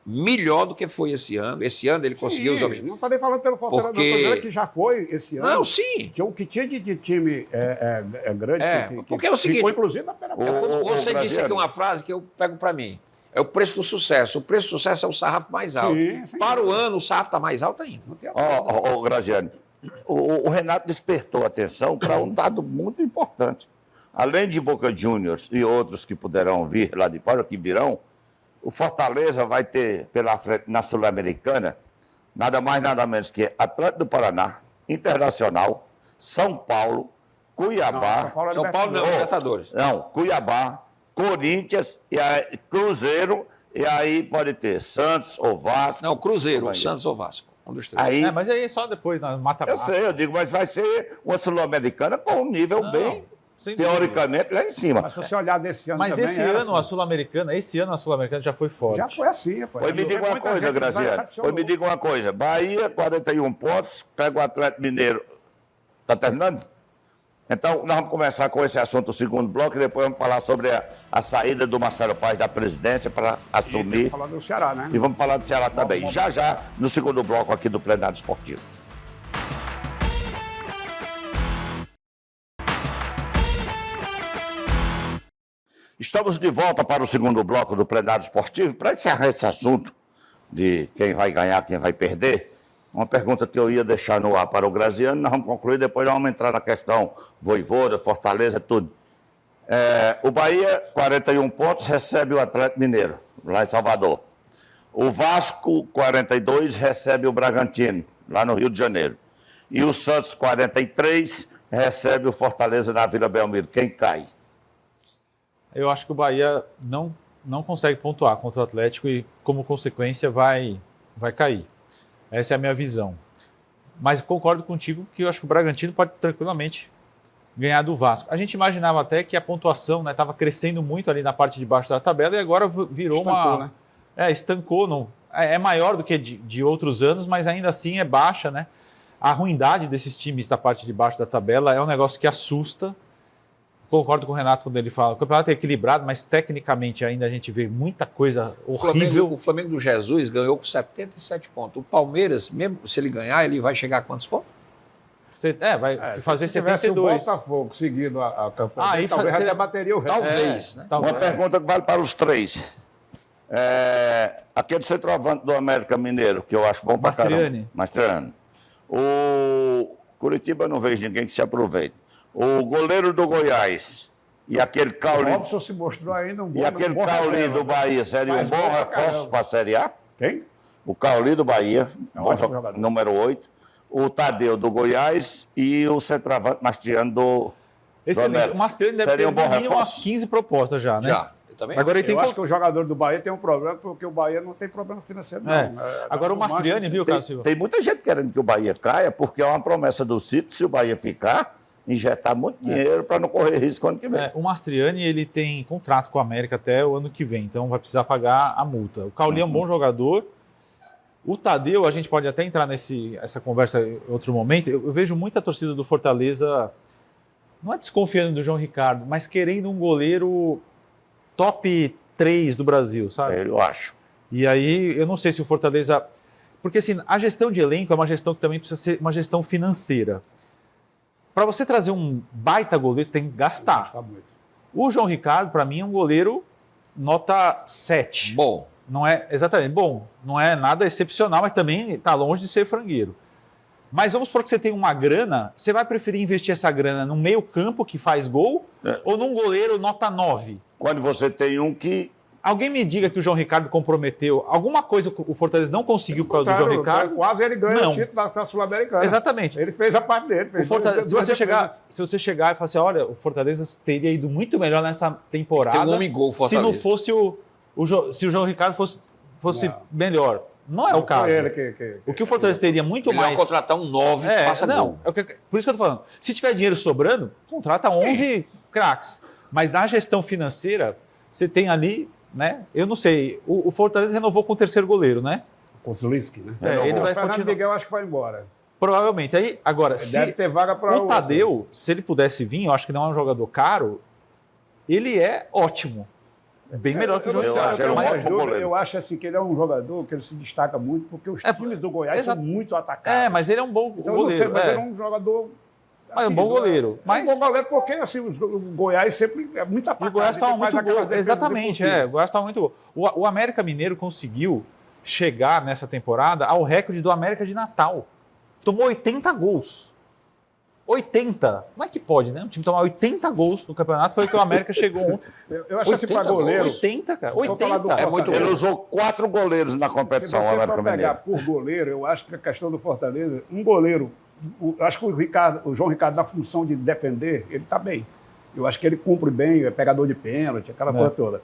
melhor do que foi esse ano. Esse ano ele conseguiu os objetivos. Não está nem falando pelo Fortaleza, não, estou dizendo que já foi esse ano. Não, sim. O que tinha de time grande. Porque é o seguinte, ficou, inclusive, na primeira você disse aqui uma frase que eu pego para mim. É o preço do sucesso. O preço do sucesso é o sarrafo mais alto. Sim, para o ano, o sarrafo está mais alto ainda. Graziani, o Renato despertou a atenção para um dado muito importante. além de Boca Juniors e outros que puderão vir lá de fora, que virão, o Fortaleza vai ter pela frente na Sul-Americana nada mais, nada menos que Atlético do Paraná, Internacional, São Paulo, Cuiabá, São Paulo não, Libertadores. não, Cuiabá, Corinthians, e aí, Cruzeiro, e aí pode ter Santos ou Vasco. Não, Cruzeiro, Bahia. Santos ou Vasco. Um dos três. Aí, Mas aí é só depois, na eu mata-mata. sei, eu digo, mas vai ser uma Sul-Americana com um nível Não, bem, sem dúvida. teoricamente, lá em cima. Mas se você olhar desse ano Mas também, esse era ano a assim. Sul-Americana já foi forte. Já foi assim, rapaz. Pois me diga uma Muita coisa, gente Graziano. decepcionou. Pois me diga uma coisa. Bahia, 41 pontos, pega o Atlético Mineiro. Está terminando? Então, nós vamos começar com esse assunto, o segundo bloco, e depois vamos falar sobre a saída do Marcelo Paes da presidência para assumir. Falar do Ceará, né? E vamos falar do Ceará também. Já, no segundo bloco aqui do Plenário Esportivo. Estamos de volta para o segundo bloco do Plenário Esportivo. Para encerrar esse assunto de quem vai ganhar, quem vai perder, uma pergunta que eu ia deixar no ar para o Graziano, nós vamos concluir, depois nós vamos entrar na questão Vojvoda, Fortaleza, tudo. O Bahia, 41 pontos, recebe o Atlético Mineiro, lá em Salvador. O Vasco, 42, recebe o Bragantino, lá no Rio de Janeiro. E o Santos, 43, recebe o Fortaleza na Vila Belmiro. Quem cai? Eu acho que o Bahia não consegue pontuar contra o Atlético e, como consequência, vai cair. Essa é a minha visão. Mas concordo contigo que eu acho que o Bragantino pode tranquilamente ganhar do Vasco. A gente imaginava até que a pontuação estava crescendo muito ali na parte de baixo da tabela e agora virou Estancou, né? Estancou. Não, é maior do que de outros anos, mas ainda assim é baixa, né? A ruindade desses times da parte de baixo da tabela é um negócio que assusta. Concordo com o Renato quando ele fala, o campeonato é equilibrado, mas tecnicamente ainda a gente vê muita coisa horrível. O Flamengo do Jesus ganhou com 77 pontos. O Palmeiras, mesmo se ele ganhar, ele vai chegar a quantos pontos? Vai fazer se tivesse 72. o Botafogo seguindo a campanha, Aí talvez seria- até bateria o recorde. Talvez, né? Talvez. Uma pergunta que vale para os três. Aquele centroavante do América Mineiro, que eu acho bom para caramba. Mastriani. O Curitiba não vejo ninguém que se aproveite. O goleiro do Goiás e aquele O Cauli, Robson se mostrou ainda um bom e aquele bom Cauli reserva, do né? Bahia seria um Faz bom gol pra reforço caramba. para a Série A? Quem? O Cauli do Bahia, É um ótimo jogador. número 8. O Tadeu do Goiás e o centroavante Mastriani do Excelente. América. O Mastriani deve Seria ter um bom no mínimo umas reforço? 15 propostas já, né? Já. Eu também Agora ele tem Eu que... acho que o jogador do Bahia tem um problema, porque o Bahia não tem problema financeiro, não. Agora o Mastriani, viu, Carlos Silva? Tem muita gente querendo que o Bahia caia, porque é uma promessa do Cito, se o Bahia ficar, injetar muito dinheiro para não correr risco ano que vem. O Mastriani ele tem contrato com a América até o ano que vem, então vai precisar pagar a multa. O Cauli é um bom jogador. O Tadeu, a gente pode até entrar essa conversa em outro momento. Eu vejo muita torcida do Fortaleza, não é desconfiando do João Ricardo, mas querendo um goleiro top 3 do Brasil, sabe? Eu acho. E aí, eu não sei se o Fortaleza... Porque assim, a gestão de elenco é uma gestão que também precisa ser uma gestão financeira. Para você trazer um baita goleiro, você tem que gastar. Gasta muito. O João Ricardo, para mim, é um goleiro nota 7. Bom, Não é exatamente bom, não é nada excepcional, mas também está longe de ser frangueiro. Mas vamos supor que você tem uma grana, você vai preferir investir essa grana no meio-campo que faz gol ou num goleiro nota 9? Quando você tem um que... Alguém me diga que o João Ricardo comprometeu alguma coisa que o Fortaleza não conseguiu por causa do João Ricardo? Quase ele ganha Não. o título da Sul-Americana. Exatamente. Ele fez a parte dele. Fez O Fortaleza, duas defesas. se você chegar e falar assim, olha, o Fortaleza teria ido muito melhor nessa temporada tem um homem gol, se Fortaleza. não fosse se o João Ricardo fosse Não. melhor. Não é o Não caso. foi ele que O que o Fortaleza teria muito melhor mais... contratar um 9 que faça não, gol. por isso que eu tô falando. Se tiver dinheiro sobrando, contrata 11 craques. Mas na gestão financeira, você tem ali, né? Eu não sei, o Fortaleza renovou com o terceiro goleiro, né? Com o Zulinski, né? Ele O vai Fernando continuar. Miguel acho que vai embora. Provavelmente. Aí, agora, Ele se deve ter vaga para o Tadeu, se ele pudesse vir, eu acho que não é um jogador caro, ele é ótimo. Bem melhor que o João eu Ricardo. acho ele um Mas- ótimo goleiro. Eu acho assim que ele é um jogador que ele se destaca muito, porque os times do Goiás são muito atacados. mas ele é um bom Então, eu não sei, goleiro. mas ele é um jogador. Mas é um bom goleiro. Mas... É um bom goleiro porque assim, o Goiás sempre é muito E atacado. o Goiás estava então faz muito aquelas bom. defesas Exatamente, impossíveis. o Goiás estava muito bom. O América Mineiro conseguiu chegar nessa temporada ao recorde do América de Natal. Tomou 80 gols. 80. Como é que pode, né? Um time tomar 80 gols no campeonato foi o que o América chegou ontem. Eu acho assim para 80 goleiro. 80, cara. Se for falar do 80. É muito Ele bom. usou 4 goleiros na Se competição, você América for pegar Mineiro. por goleiro, eu acho que a questão do Fortaleza, um goleiro, acho que o João Ricardo, na função de defender, ele está bem. Eu acho que ele cumpre bem, é pegador de pênalti, aquela coisa toda.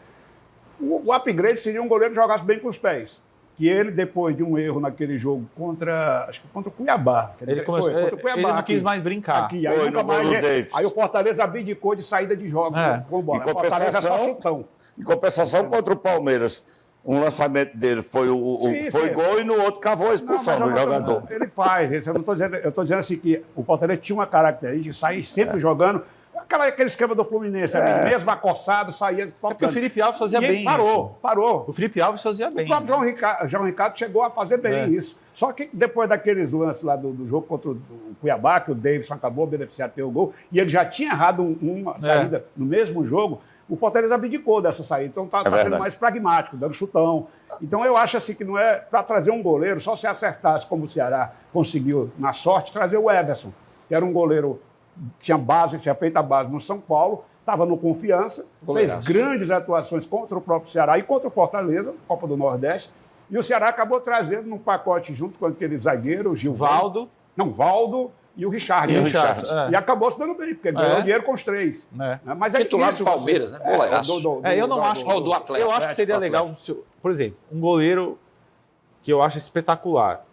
O upgrade seria um goleiro que jogasse bem com os pés. Que ele, depois de um erro naquele jogo acho que contra o Cuiabá. Ele, começou, contra o Cuiabá, ele não aqui. quis mais brincar. Aqui, aí, Foi nunca no gol mais, do Davis. aí o Fortaleza abdicou de saída de jogo com bola. Em O Fortaleza é só compensação, chutão. Em compensação, contra o Palmeiras, um lançamento dele foi Sim. gol e no outro cavou a Não, expulsão mas do jogador. Ele faz. Eu estou dizendo assim que o Fortaleza tinha uma característica de sair sempre jogando. Aquele esquema do Fluminense, ali, mesmo acossado, saía. É porque o Felipe Alves fazia E ele bem parou. isso. O Felipe Alves fazia bem. O próprio João Ricardo chegou a fazer bem isso. Só que depois daqueles lances lá do jogo contra o Cuiabá, que o Davidson acabou beneficiado ter o gol, e ele já tinha errado uma saída no mesmo jogo, o Fortaleza abdicou dessa saída. Então está sendo mais pragmático, dando chutão. Então eu acho assim que não é para trazer um goleiro, só se acertasse como o Ceará conseguiu na sorte, trazer o Everson, que era um goleiro, tinha feito a base no São Paulo, estava no Confiança, Goleiraço. fez grandes atuações contra o próprio Ceará e contra o Fortaleza, Copa do Nordeste, e o Ceará acabou trazendo num pacote junto com aquele zagueiro, o Valdo. Valdo e o Richard. E o Richard, é. E acabou se dando bem, porque ganhou dinheiro com os 3. É. Mas é Titular do difícil Palmeiras, né? Goleiraço. Eu não acho do Atlético. Eu acho que seria do legal, por exemplo, um goleiro que eu acho espetacular,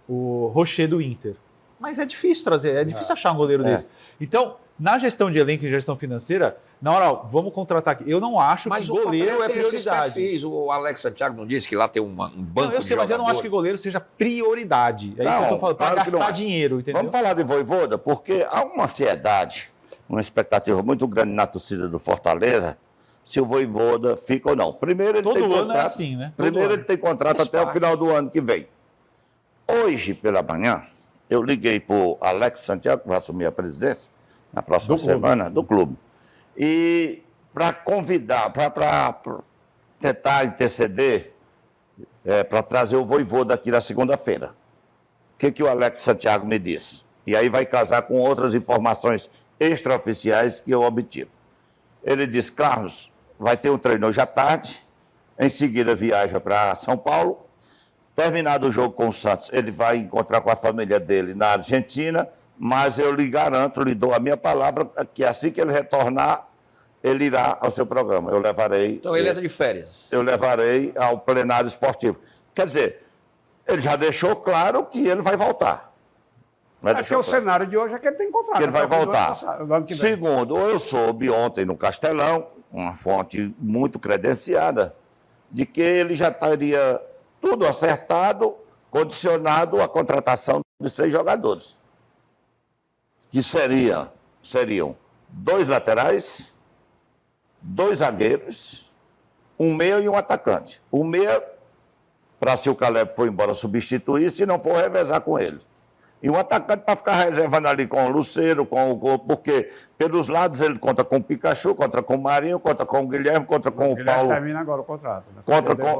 o Rocher do Inter. Mas é difícil trazer, é difícil achar um goleiro desse. Então, na gestão de elenco e gestão financeira, na hora, ó, vamos contratar aqui. Eu não acho Mas que o goleiro Fortaleza é tem esses prioridade. perfis. O Alex Santiago não disse que lá tem um banco Não, eu de sei, mas eu não acho que jogadores? goleiro seja prioridade. É isso que eu Não, tô falando, para claro que não gastar é. dinheiro, entendeu? Vamos falar de Vojvoda, porque há uma ansiedade, uma expectativa muito grande na torcida do Fortaleza, se o Vojvoda fica ou não. Primeiro, ele Todo tem ano contrato, é assim, né? Todo Primeiro, ano. ele tem contrato até o final do ano que vem. Hoje, pela manhã, eu liguei para o Alex Santiago, que vai assumir a presidência na próxima semana, do clube. E para convidar, para tentar interceder, para trazer o Vojvoda aqui na segunda-feira. O que o Alex Santiago me disse? E aí vai casar com outras informações extraoficiais que eu obtive. Ele disse: Carlos, vai ter um treino hoje à tarde, em seguida viaja para São Paulo. Terminado o jogo com o Santos, ele vai encontrar com a família dele na Argentina, mas eu lhe garanto, lhe dou a minha palavra, que assim que ele retornar, ele irá ao seu programa. Eu levarei. Então ele entra de férias. Eu levarei ao plenário esportivo. Quer dizer, ele já deixou claro que ele vai voltar. É porque o cenário de hoje é que ele tem contrato. Que ele vai até o fim do ano voltar. passado, do ano que vem. Segundo, eu soube ontem no Castelão, uma fonte muito credenciada, de que ele já estaria tudo acertado, condicionado à contratação de 6 jogadores. Que seriam 2 laterais, 2 zagueiros, um meia e um atacante. O meia, para se o Caleb for embora substituir, se não for revezar com ele. E um atacante para ficar reservando ali com o Luceiro, porque pelos lados ele conta com o Pikachu, conta com o Marinho, conta com o Guilherme, conta com o Guilherme Paulo. termina agora o contrato. Né?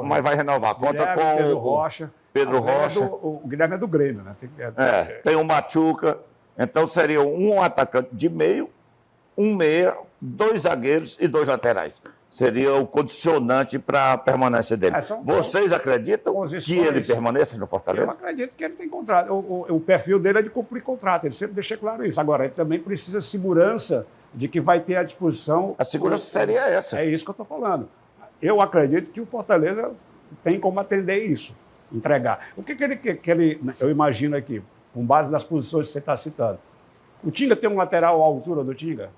Mas vai renovar. Conta Guilherme, com Pedro o Rocha. Pedro Rocha. O Guilherme é do Grêmio, né? Tem o Machuca. Então seriam um atacante de meio, um meia, 2 zagueiros e 2 laterais. Seria o condicionante para a permanência dele. Vocês acreditam que ele permaneça no Fortaleza? Eu acredito que ele tem contrato. O perfil dele é de cumprir contrato, ele sempre deixa claro isso. Agora, ele também precisa de segurança de que vai ter à disposição... A segurança seria essa. É isso que eu estou falando. Eu acredito que o Fortaleza tem como atender isso, entregar. O que ele... Eu imagino aqui, com base nas posições que você está citando. O Tinga tem um lateral à altura do Tinga?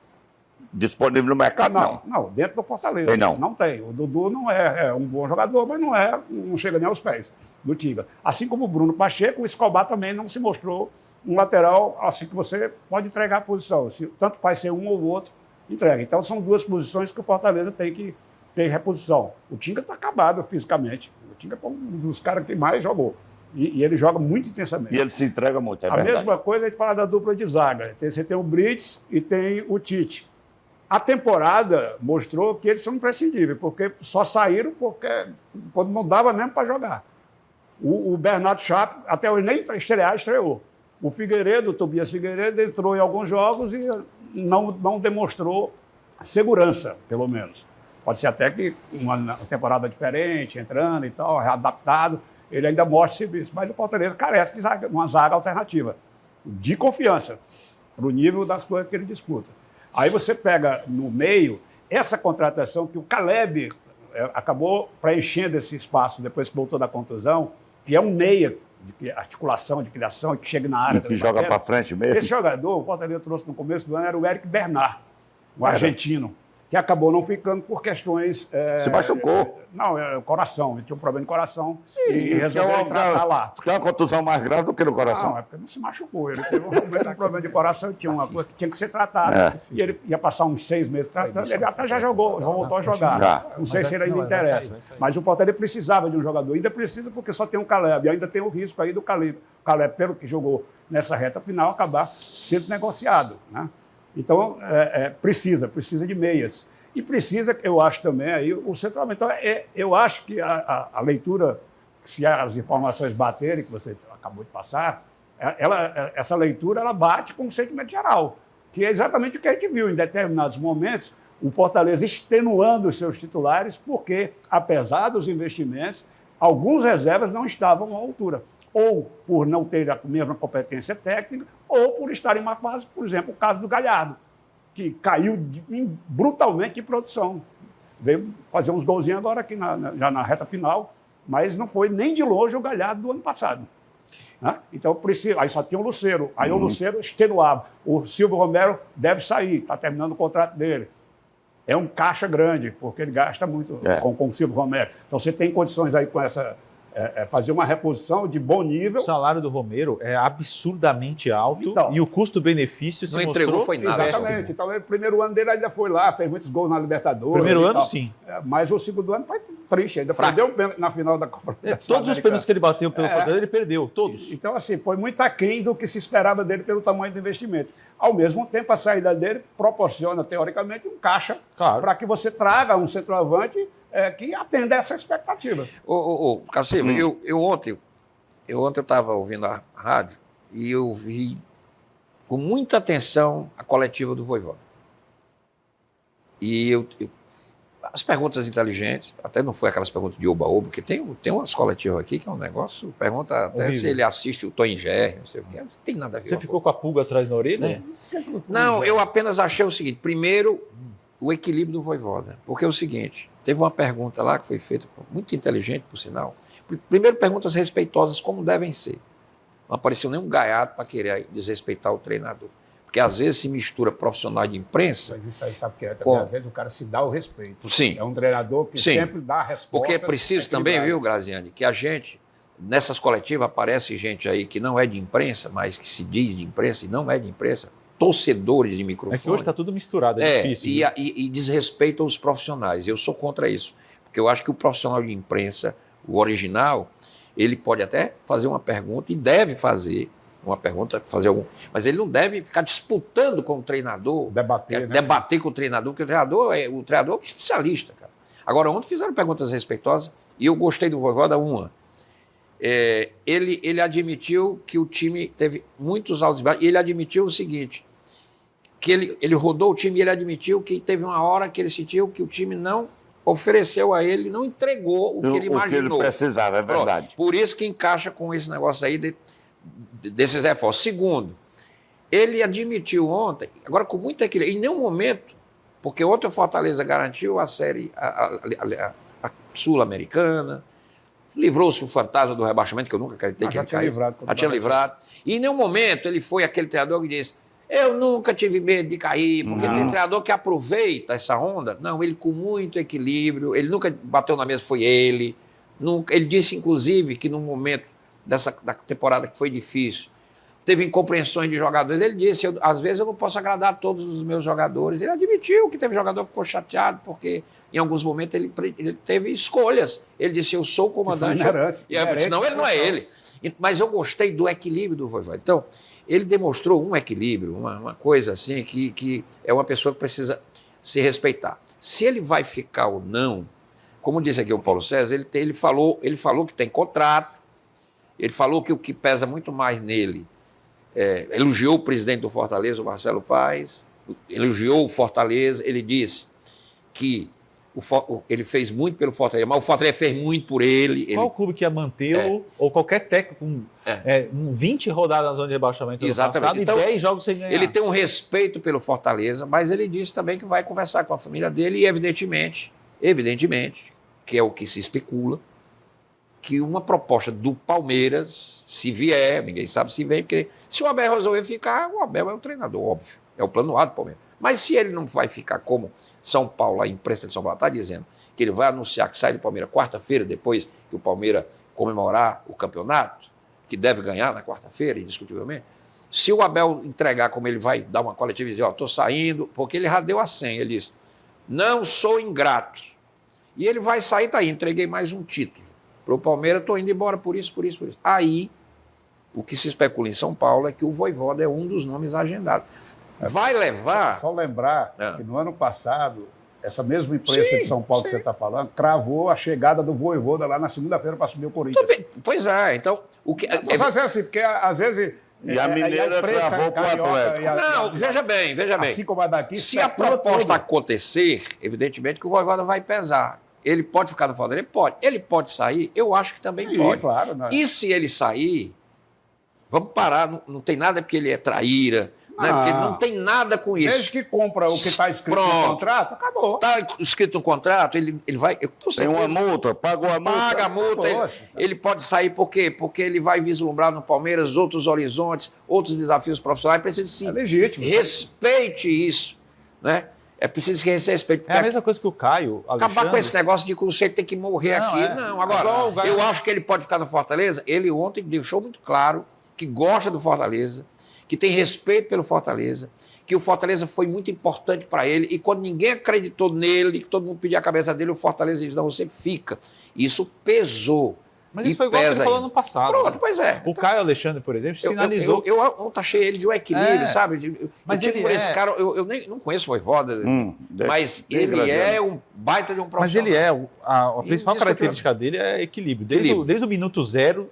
Disponível no mercado, não. Não, dentro do Fortaleza. Tem não. Não tem. O Dudu não é um bom jogador, mas não chega nem aos pés do Tinga. Assim como o Bruno Pacheco, o Escobar também não se mostrou um lateral assim que você pode entregar a posição. Tanto faz ser um ou outro, entrega. Então são 2 posições que o Fortaleza tem que ter reposição. O Tinga está acabado fisicamente. O Tinga é um dos caras que mais jogou. E ele joga muito intensamente. E ele se entrega muito, é a verdade. mesma coisa a gente fala da dupla de zaga. Você tem o Brits e tem o Tite. A temporada mostrou que eles são imprescindíveis, porque só saíram quando não dava mesmo para jogar. O Bernardo Chapo, até hoje nem estreou. O Figueiredo, o Tobias Figueiredo, entrou em alguns jogos e não demonstrou segurança, pelo menos. Pode ser até que uma temporada diferente, entrando e tal, readaptado, ele ainda mostra serviço. Mas o Fortaleza carece de uma zaga alternativa, de confiança, para o nível das coisas que ele disputa. Aí você pega no meio essa contratação que o Caleb acabou preenchendo esse espaço depois que voltou da contusão, que é um meia de articulação, de criação, que chega na área. E que joga para frente mesmo. Esse jogador, o Fortaleza trouxe no começo do ano, era o Eric Bernard, o argentino, que acabou não ficando por questões... Se machucou. Não, coração, ele tinha um problema de coração e resolveu tratar lá. Porque é uma contusão mais grave do que no coração. Não, é porque não se machucou. Ele teve um problema de coração, tinha uma coisa que tinha que ser tratada. E ele ia passar uns 6 meses tratando, ele até já jogou, já voltou a jogar. Já. Não sei se ele ainda interessa. Mas o Fortaleza precisava de um jogador. Ainda precisa porque só tem um Caleb. E ainda tem o risco aí do Caleb. O Caleb, pelo que jogou nessa reta final, acabar sendo negociado, né? Então, precisa de meias. E precisa, eu acho também, aí, o centroavante. Então, eu acho que a leitura, se as informações baterem, que você acabou de passar, essa leitura ela bate com o sentimento geral, que é exatamente o que a gente viu em determinados momentos, o Fortaleza extenuando os seus titulares, porque, apesar dos investimentos, alguns reservas não estavam à altura. Ou por não ter a mesma competência técnica, ou por estar em uma fase, por exemplo, o caso do Galhardo, que caiu brutalmente de produção. Veio fazer uns golzinhos agora aqui já na reta final, mas não foi nem de longe o Galhardo do ano passado. Né? Então, aí só tinha o Lucero. Aí o Lucero extenuava. O Silvio Romero deve sair, está terminando o contrato dele. É um caixa grande, porque ele gasta muito com o Silvio Romero. Então, você tem condições aí com essa... fazer uma reposição de bom nível. O salário do Romero é absurdamente alto Então, e o custo-benefício se não mostrou entregou foi nada. Exatamente. Então, o primeiro ano dele ainda foi lá, fez muitos gols na Libertadores. Primeiro e ano, tal. sim. Mas o segundo ano foi triste. Ainda Fraco. perdeu o pênalti na final da Copa. Todos os pênaltis que ele bateu pelo Fortaleza, ele perdeu. Todos. Então, assim, foi muito aquém do que se esperava dele pelo tamanho do investimento. Ao mesmo tempo, a saída dele proporciona, teoricamente, um caixa para que você traga um centroavante que atenda essa expectativa. Carlos Silva, eu ontem eu estava ouvindo a rádio e eu vi com muita atenção a coletiva do Vojvoda. E as perguntas inteligentes, até não foi aquelas perguntas de oba-oba, porque tem umas coletivas aqui que é um negócio, pergunta até horrível. Se ele assiste o Tom e Jerry, não sei o que, não tem nada a ver. Você ficou com a pulga atrás da orelha? Não, eu apenas achei o seguinte, primeiro, o equilíbrio do Vojvoda, porque é o seguinte, teve uma pergunta lá que foi feita, muito inteligente, por sinal. Primeiro, perguntas respeitosas, como devem ser. Não apareceu nenhum gaiato para querer desrespeitar o treinador. Porque às vezes se mistura profissional de imprensa. Mas isso aí sabe o que é? Também, às vezes o cara se dá o respeito. Sim. É um treinador que sempre dá a resposta. Porque é preciso também, viu, Graziani, que a gente, nessas coletivas, aparece gente aí que não é de imprensa, mas que se diz de imprensa e não é de imprensa, torcedores de microfone. É que hoje está tudo misturado, é difícil. E desrespeitam os profissionais. Eu sou contra isso. Porque eu acho que o profissional de imprensa, o original, ele pode até fazer uma pergunta e deve fazer uma pergunta, mas ele não deve ficar disputando com o treinador, debater com o treinador, porque o treinador é especialista, cara. Agora, ontem fizeram perguntas respeitosas e eu gostei do Vojvoda uma. Ele admitiu que o time teve muitos altos e baixos, e ele admitiu o seguinte, que ele rodou o time e ele admitiu que teve uma hora que ele sentiu que o time não ofereceu a ele, não entregou o que ele imaginou. O que ele precisava, é verdade. Por isso que encaixa com esse negócio aí desses reforços. Segundo, ele admitiu ontem, agora com muito equilíbrio, em nenhum momento, porque ontem o Fortaleza garantiu a série, a Sul-Americana, livrou-se o fantasma do rebaixamento, que eu nunca acreditei que ele caiu. Já tinha livrado. E em nenhum momento ele foi aquele treinador que disse, eu nunca tive medo de cair, porque tem treinador que aproveita essa onda. Não, ele com muito equilíbrio, ele nunca bateu na mesa, foi ele. Nunca, ele disse, inclusive, que num momento da temporada que foi difícil, teve incompreensões de jogadores. Ele disse, às vezes eu não posso agradar todos os meus jogadores. Ele admitiu que teve jogador que ficou chateado, porque em alguns momentos ele teve escolhas. Ele disse, eu sou o comandante. Não, ele não é ele. Mas eu gostei do equilíbrio do Vojvoda. Então, ele demonstrou um equilíbrio, uma coisa assim, que é uma pessoa que precisa se respeitar. Se ele vai ficar ou não, como disse aqui o Paulo César, ele falou que tem contrato, ele falou que o que pesa muito mais nele elogiou o presidente do Fortaleza, o Marcelo Paes, elogiou o Fortaleza, ele disse que ele fez muito pelo Fortaleza, mas o Fortaleza fez muito por ele. Qual clube que ia mantê-lo, ou qualquer técnico com 20 rodadas na zona de rebaixamento no passado então, e 10 jogos sem ganhar? Ele tem um respeito pelo Fortaleza, mas ele disse também que vai conversar com a família dele e, evidentemente, que é o que se especula, que uma proposta do Palmeiras, se vier, ninguém sabe se vem, porque se o Abel resolver ficar, o Abel é o treinador, óbvio, é o plano A do Palmeiras. Mas se ele não vai ficar como São Paulo, a imprensa de São Paulo está dizendo que ele vai anunciar que sai do Palmeiras quarta-feira, depois que o Palmeiras comemorar o campeonato, que deve ganhar na quarta-feira, indiscutivelmente, se o Abel entregar como ele vai dar uma coletiva e dizer, estou saindo, porque ele já deu a senha, ele disse, não sou ingrato. E ele vai sair, tá aí, entreguei mais um título. Para o Palmeiras, estou indo embora por isso. Aí, o que se especula em São Paulo é que o Vojvoda é um dos nomes agendados. Vai levar... Só lembrar que no ano passado, essa mesma imprensa de São Paulo que você está falando, cravou a chegada do Vojvoda lá na segunda-feira para assumir o Corinthians. Pois é, então... Vou fazer assim, porque às vezes... E a Mineira cravou com o Atlético. Não, veja bem. Assim como a daqui... Se a proposta acontecer, evidentemente que o Vojvoda vai pesar. Ele pode ficar no Fortaleza? Ele pode. Ele pode sair? Eu acho que também pode. Claro, né? E se ele sair, vamos parar, não tem nada porque ele é traíra, né? Porque não tem nada com isso. Desde que compra o que está escrito no contrato, acabou. Está escrito no contrato, ele vai... Tem uma multa, pagou a multa. Paga a multa, ele pode sair por quê? Porque ele vai vislumbrar no Palmeiras outros horizontes, outros desafios profissionais. Precisa sim. É legítimo. Respeite isso, né? É preciso que esse respeito. É a mesma coisa que o Caio, Alexandre... Acabar com esse negócio de que o Conceito tem que morrer aqui. Não, agora, eu acho que ele pode ficar no Fortaleza. Ele ontem deixou muito claro que gosta do Fortaleza, que tem respeito pelo Fortaleza, que o Fortaleza foi muito importante para ele, e quando ninguém acreditou nele, que todo mundo pediu a cabeça dele, o Fortaleza disse, não, você fica. Isso pesou. Mas isso foi igual que ele falou no passado. Pronto, pois é. O Caio Alexandre, por exemplo, sinalizou... Eu taxei ele de um equilíbrio, sabe? Mas eu tive esse cara, eu nem não conheço o Vojvoda, mas ele é um baita de um profissional. Mas ele é, a principal característica dele é equilíbrio. Desde o minuto zero,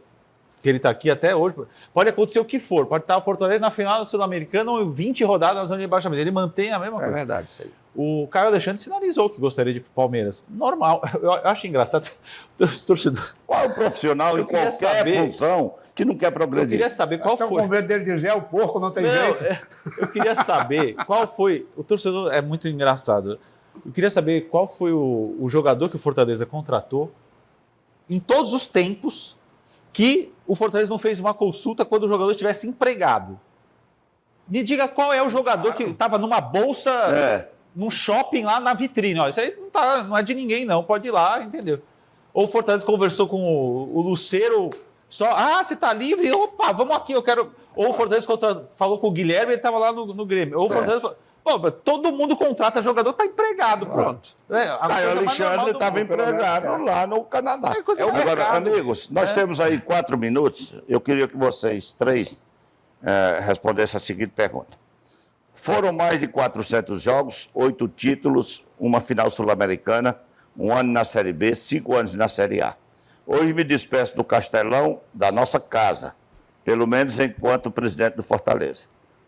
que ele está aqui até hoje, pode acontecer o que for, pode estar o Fortaleza na final do Sul-Americana ou 20 rodadas na zona de rebaixamento, ele mantém a mesma coisa. É verdade, isso aí. O Caio Alexandre sinalizou que gostaria de ir para o Palmeiras. Normal. Eu acho engraçado. Os torcedores... Qual é o profissional em qualquer função que não quer progredir? Eu queria saber qual foi. O medo dele dizer é o porco, não tem jeito. Eu queria saber qual foi... O torcedor é muito engraçado. Eu queria saber qual foi o jogador que o Fortaleza contratou em todos os tempos que o Fortaleza não fez uma consulta quando o jogador estivesse empregado. Me diga qual é o jogador que estava numa bolsa... num shopping lá na vitrine. Ó, isso aí não é de ninguém, não. Pode ir lá, entendeu? Ou o Fortaleza conversou com o Lucero, só, você tá livre? Opa, vamos aqui, eu quero... Ou o Fortaleza falou com o Guilherme, ele estava lá no Grêmio. Ou o Fortaleza falou, todo mundo contrata jogador, tá empregado, pronto. Caio Alexandre estava empregado lá no Canadá. Agora, amigos, nós temos aí 4 minutos. Eu queria que vocês 3 respondessem a seguinte pergunta. Foram mais de 400 jogos, 8 títulos, uma final sul-americana, 1 ano na Série B, 5 anos na Série A. Hoje me despeço do Castelão, da nossa casa, pelo menos enquanto presidente do Fortaleza.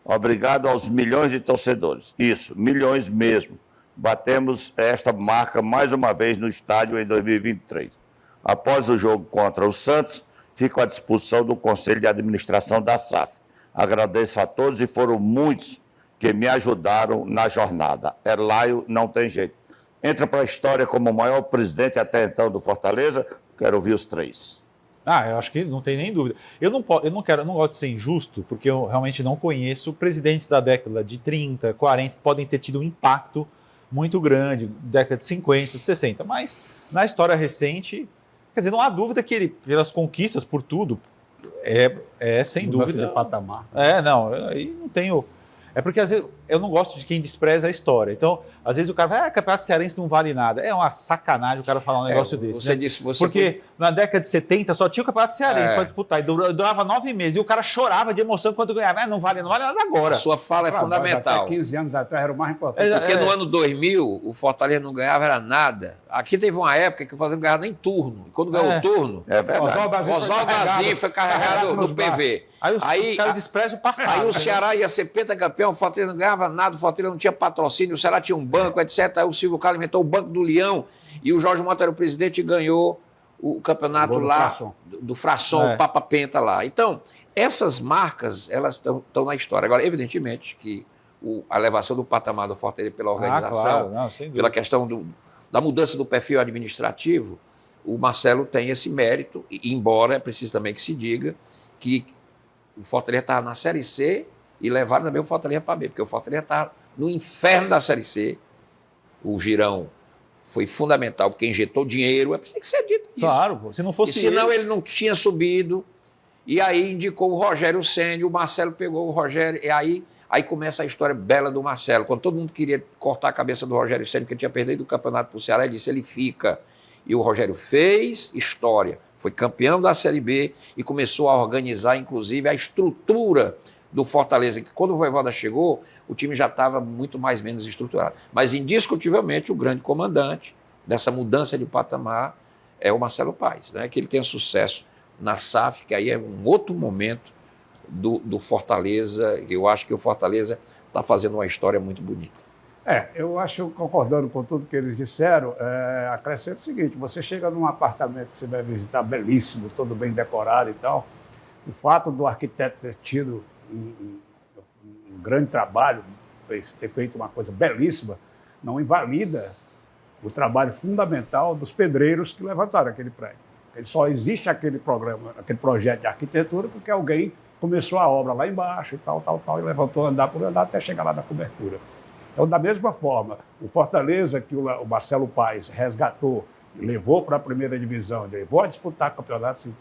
Obrigado aos milhões de torcedores. Isso, milhões mesmo. Batemos esta marca mais uma vez no estádio em 2023. Após o jogo contra o Santos, fico à disposição do Conselho de Administração da SAF. Agradeço a todos e foram muitos que me ajudaram na jornada. Erlaio não tem jeito. Entra para a história como o maior presidente até então do Fortaleza. Quero ouvir os 3. Eu acho que não tem nem dúvida. Eu não gosto de ser injusto, porque eu realmente não conheço presidentes da década de 30, 40, que podem ter tido um impacto muito grande, década de 50, de 60. Mas na história recente, quer dizer, não há dúvida que ele, pelas conquistas, por tudo, sem dúvida. De patamar. Aí não tenho... É porque às vezes eu não gosto de quem despreza a história. Então, às vezes o cara fala, campeonato cearense não vale nada. É uma sacanagem o cara falar um negócio desse. Você né? disse, porque na década de 70 só tinha o campeonato cearense para disputar. E durava 9 meses. E o cara chorava de emoção quando ganhava. Não vale nada agora. A sua fala é fundamental. Até 15 anos atrás era o mais importante. Porque no ano 2000, o Fortaleza não ganhava era nada. Aqui teve uma época que o Fortaleza não ganhava nem turno. E quando ganhou o turno, Oswaldo Azinho foi carregado no PV. Aí os caras desprezam o passado. Aí o Ceará ia ser pentacampeão, o Fortaleza não ganhava nada, o Fortaleza não tinha patrocínio, o Ceará tinha um banco, etc. Aí o Silvio Carlos inventou o Banco do Leão e o Jorge Mota era o presidente e ganhou o campeonato lá do Frasson, o Papa Penta lá. Então, essas marcas, elas estão na história. Agora, evidentemente que a elevação do patamar do Fortaleza pela organização, pela questão da mudança do perfil administrativo, o Marcelo tem esse mérito, embora é preciso também que se diga que o Fortaleza estava na Série C e levaram também o Fortaleza para B, porque o Fortaleza estava no inferno da Série C. O Girão foi fundamental, porque injetou dinheiro, é preciso que ser dito isso. Claro, se não fosse senão ele não tinha subido, e aí indicou o Rogério Ceni, o Marcelo pegou o Rogério, e aí começa a história bela do Marcelo. Quando todo mundo queria cortar a cabeça do Rogério Ceni, porque ele tinha perdido o campeonato para o Ceará, ele disse, ele fica. E o Rogério fez história, foi campeão da Série B e começou a organizar, inclusive, a estrutura do Fortaleza, que quando o Vojvoda chegou, o time já estava muito mais menos estruturado. Mas, indiscutivelmente, o grande comandante dessa mudança de patamar é o Marcelo Paes, né? Que ele tenha sucesso na SAF, que aí é um outro momento do Fortaleza. Eu acho que o Fortaleza está fazendo uma história muito bonita. Eu acho, concordando com tudo que eles disseram, acrescento o seguinte, você chega num apartamento que você vai visitar, belíssimo, todo bem decorado e tal, o fato do arquiteto ter tido um grande trabalho, ter feito uma coisa belíssima, não invalida o trabalho fundamental dos pedreiros que levantaram aquele prédio. Ele só existe aquele projeto de arquitetura porque alguém começou a obra lá embaixo e tal, e levantou andar por andar até chegar lá na cobertura. Então, da mesma forma, o Fortaleza, que o Marcelo Paes resgatou e levou para a primeira divisão, levou a disputar campeonatos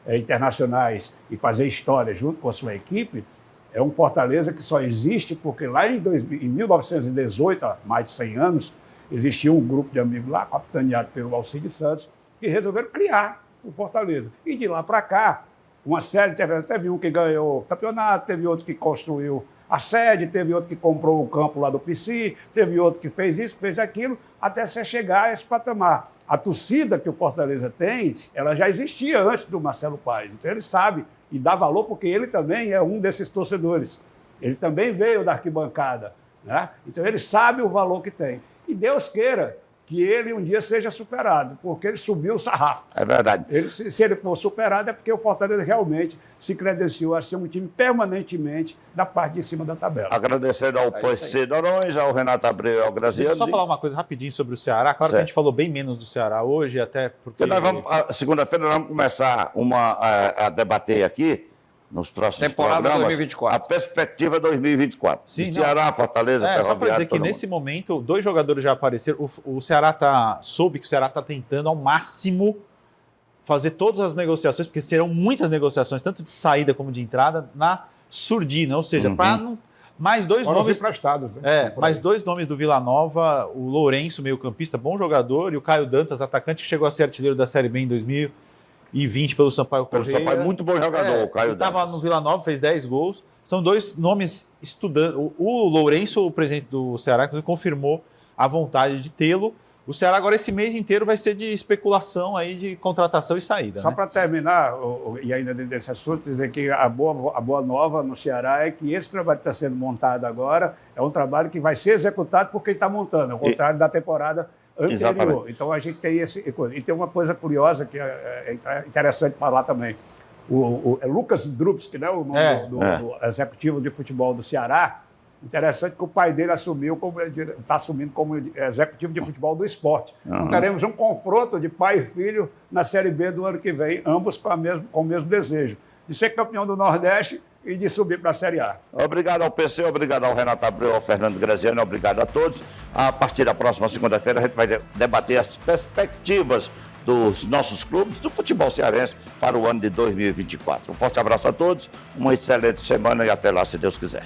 internacionais e fazer história junto com a sua equipe, é um Fortaleza que só existe porque lá em 1918, há mais de 100 anos, existia um grupo de amigos lá, capitaneado pelo Alcides Santos, que resolveram criar o Fortaleza. E de lá para cá, uma série, teve um que ganhou o campeonato, teve outro que construiu a sede, teve outro que comprou o campo lá do PC, teve outro que fez isso, fez aquilo, até você chegar a esse patamar. A torcida que o Fortaleza tem, ela já existia antes do Marcelo Paes. Então ele sabe e dá valor porque ele também é um desses torcedores. Ele também veio da arquibancada, né? Então ele sabe o valor que tem. E Deus queira que ele um dia seja superado, porque ele subiu o sarrafo. É verdade. Se ele for superado, é porque o Fortaleza realmente se credenciou a ser um time permanentemente da parte de cima da tabela. Agradecendo ao PC Dorões, ao Renato Abreu e ao Graziano. Deixa eu só falar uma coisa rapidinho sobre o Ceará. Claro que a gente falou bem menos do Ceará hoje, até porque... Segunda-feira nós vamos começar a debater aqui, nos próximos temporada programas, 2024. a perspectiva 2024. Sim, Ceará, Fortaleza, Ferroviário... Só para dizer que nesse momento, 2 jogadores já apareceram. O Ceará soube que o Ceará está tentando ao máximo fazer todas as negociações, porque serão muitas negociações, tanto de saída como de entrada, na surdina, ou seja, para não... Mais 2 nomes emprestados, né? Mais 2 nomes do Vila Nova, o Lourenço, meio-campista, bom jogador, e o Caio Dantas, atacante, que chegou a ser artilheiro da Série B em 2020 pelo Sampaio Corrêa. Sampaio, muito bom jogador, o Caio Dantas. Estava no Vila Nova, fez 10 gols. São 2 nomes estudando. O Lourenço, o presidente do Ceará, confirmou a vontade de tê-lo. O Ceará agora esse mês inteiro vai ser de especulação aí de contratação e saída. Só para terminar, e ainda dentro desse assunto, dizer que a boa nova no Ceará é que esse trabalho que está sendo montado agora é um trabalho que vai ser executado por quem está montando, ao contrário da temporada anterior. Exatamente. Então a gente tem esse... E tem uma coisa curiosa que é interessante falar também. É Lucas Drupski, né, o nome do executivo de futebol do Ceará. Interessante que o pai dele está assumindo como executivo de futebol do esporte. Então, teremos um confronto de pai e filho na Série B do ano que vem, ambos com o mesmo desejo, de ser campeão do Nordeste e de subir para a Série A. Obrigado ao PC, obrigado ao Renato Abreu, ao Fernando Graziano, obrigado a todos. A partir da próxima segunda-feira a gente vai debater as perspectivas dos nossos clubes, do futebol cearense para o ano de 2024. Um forte abraço a todos, uma excelente semana e até lá, se Deus quiser.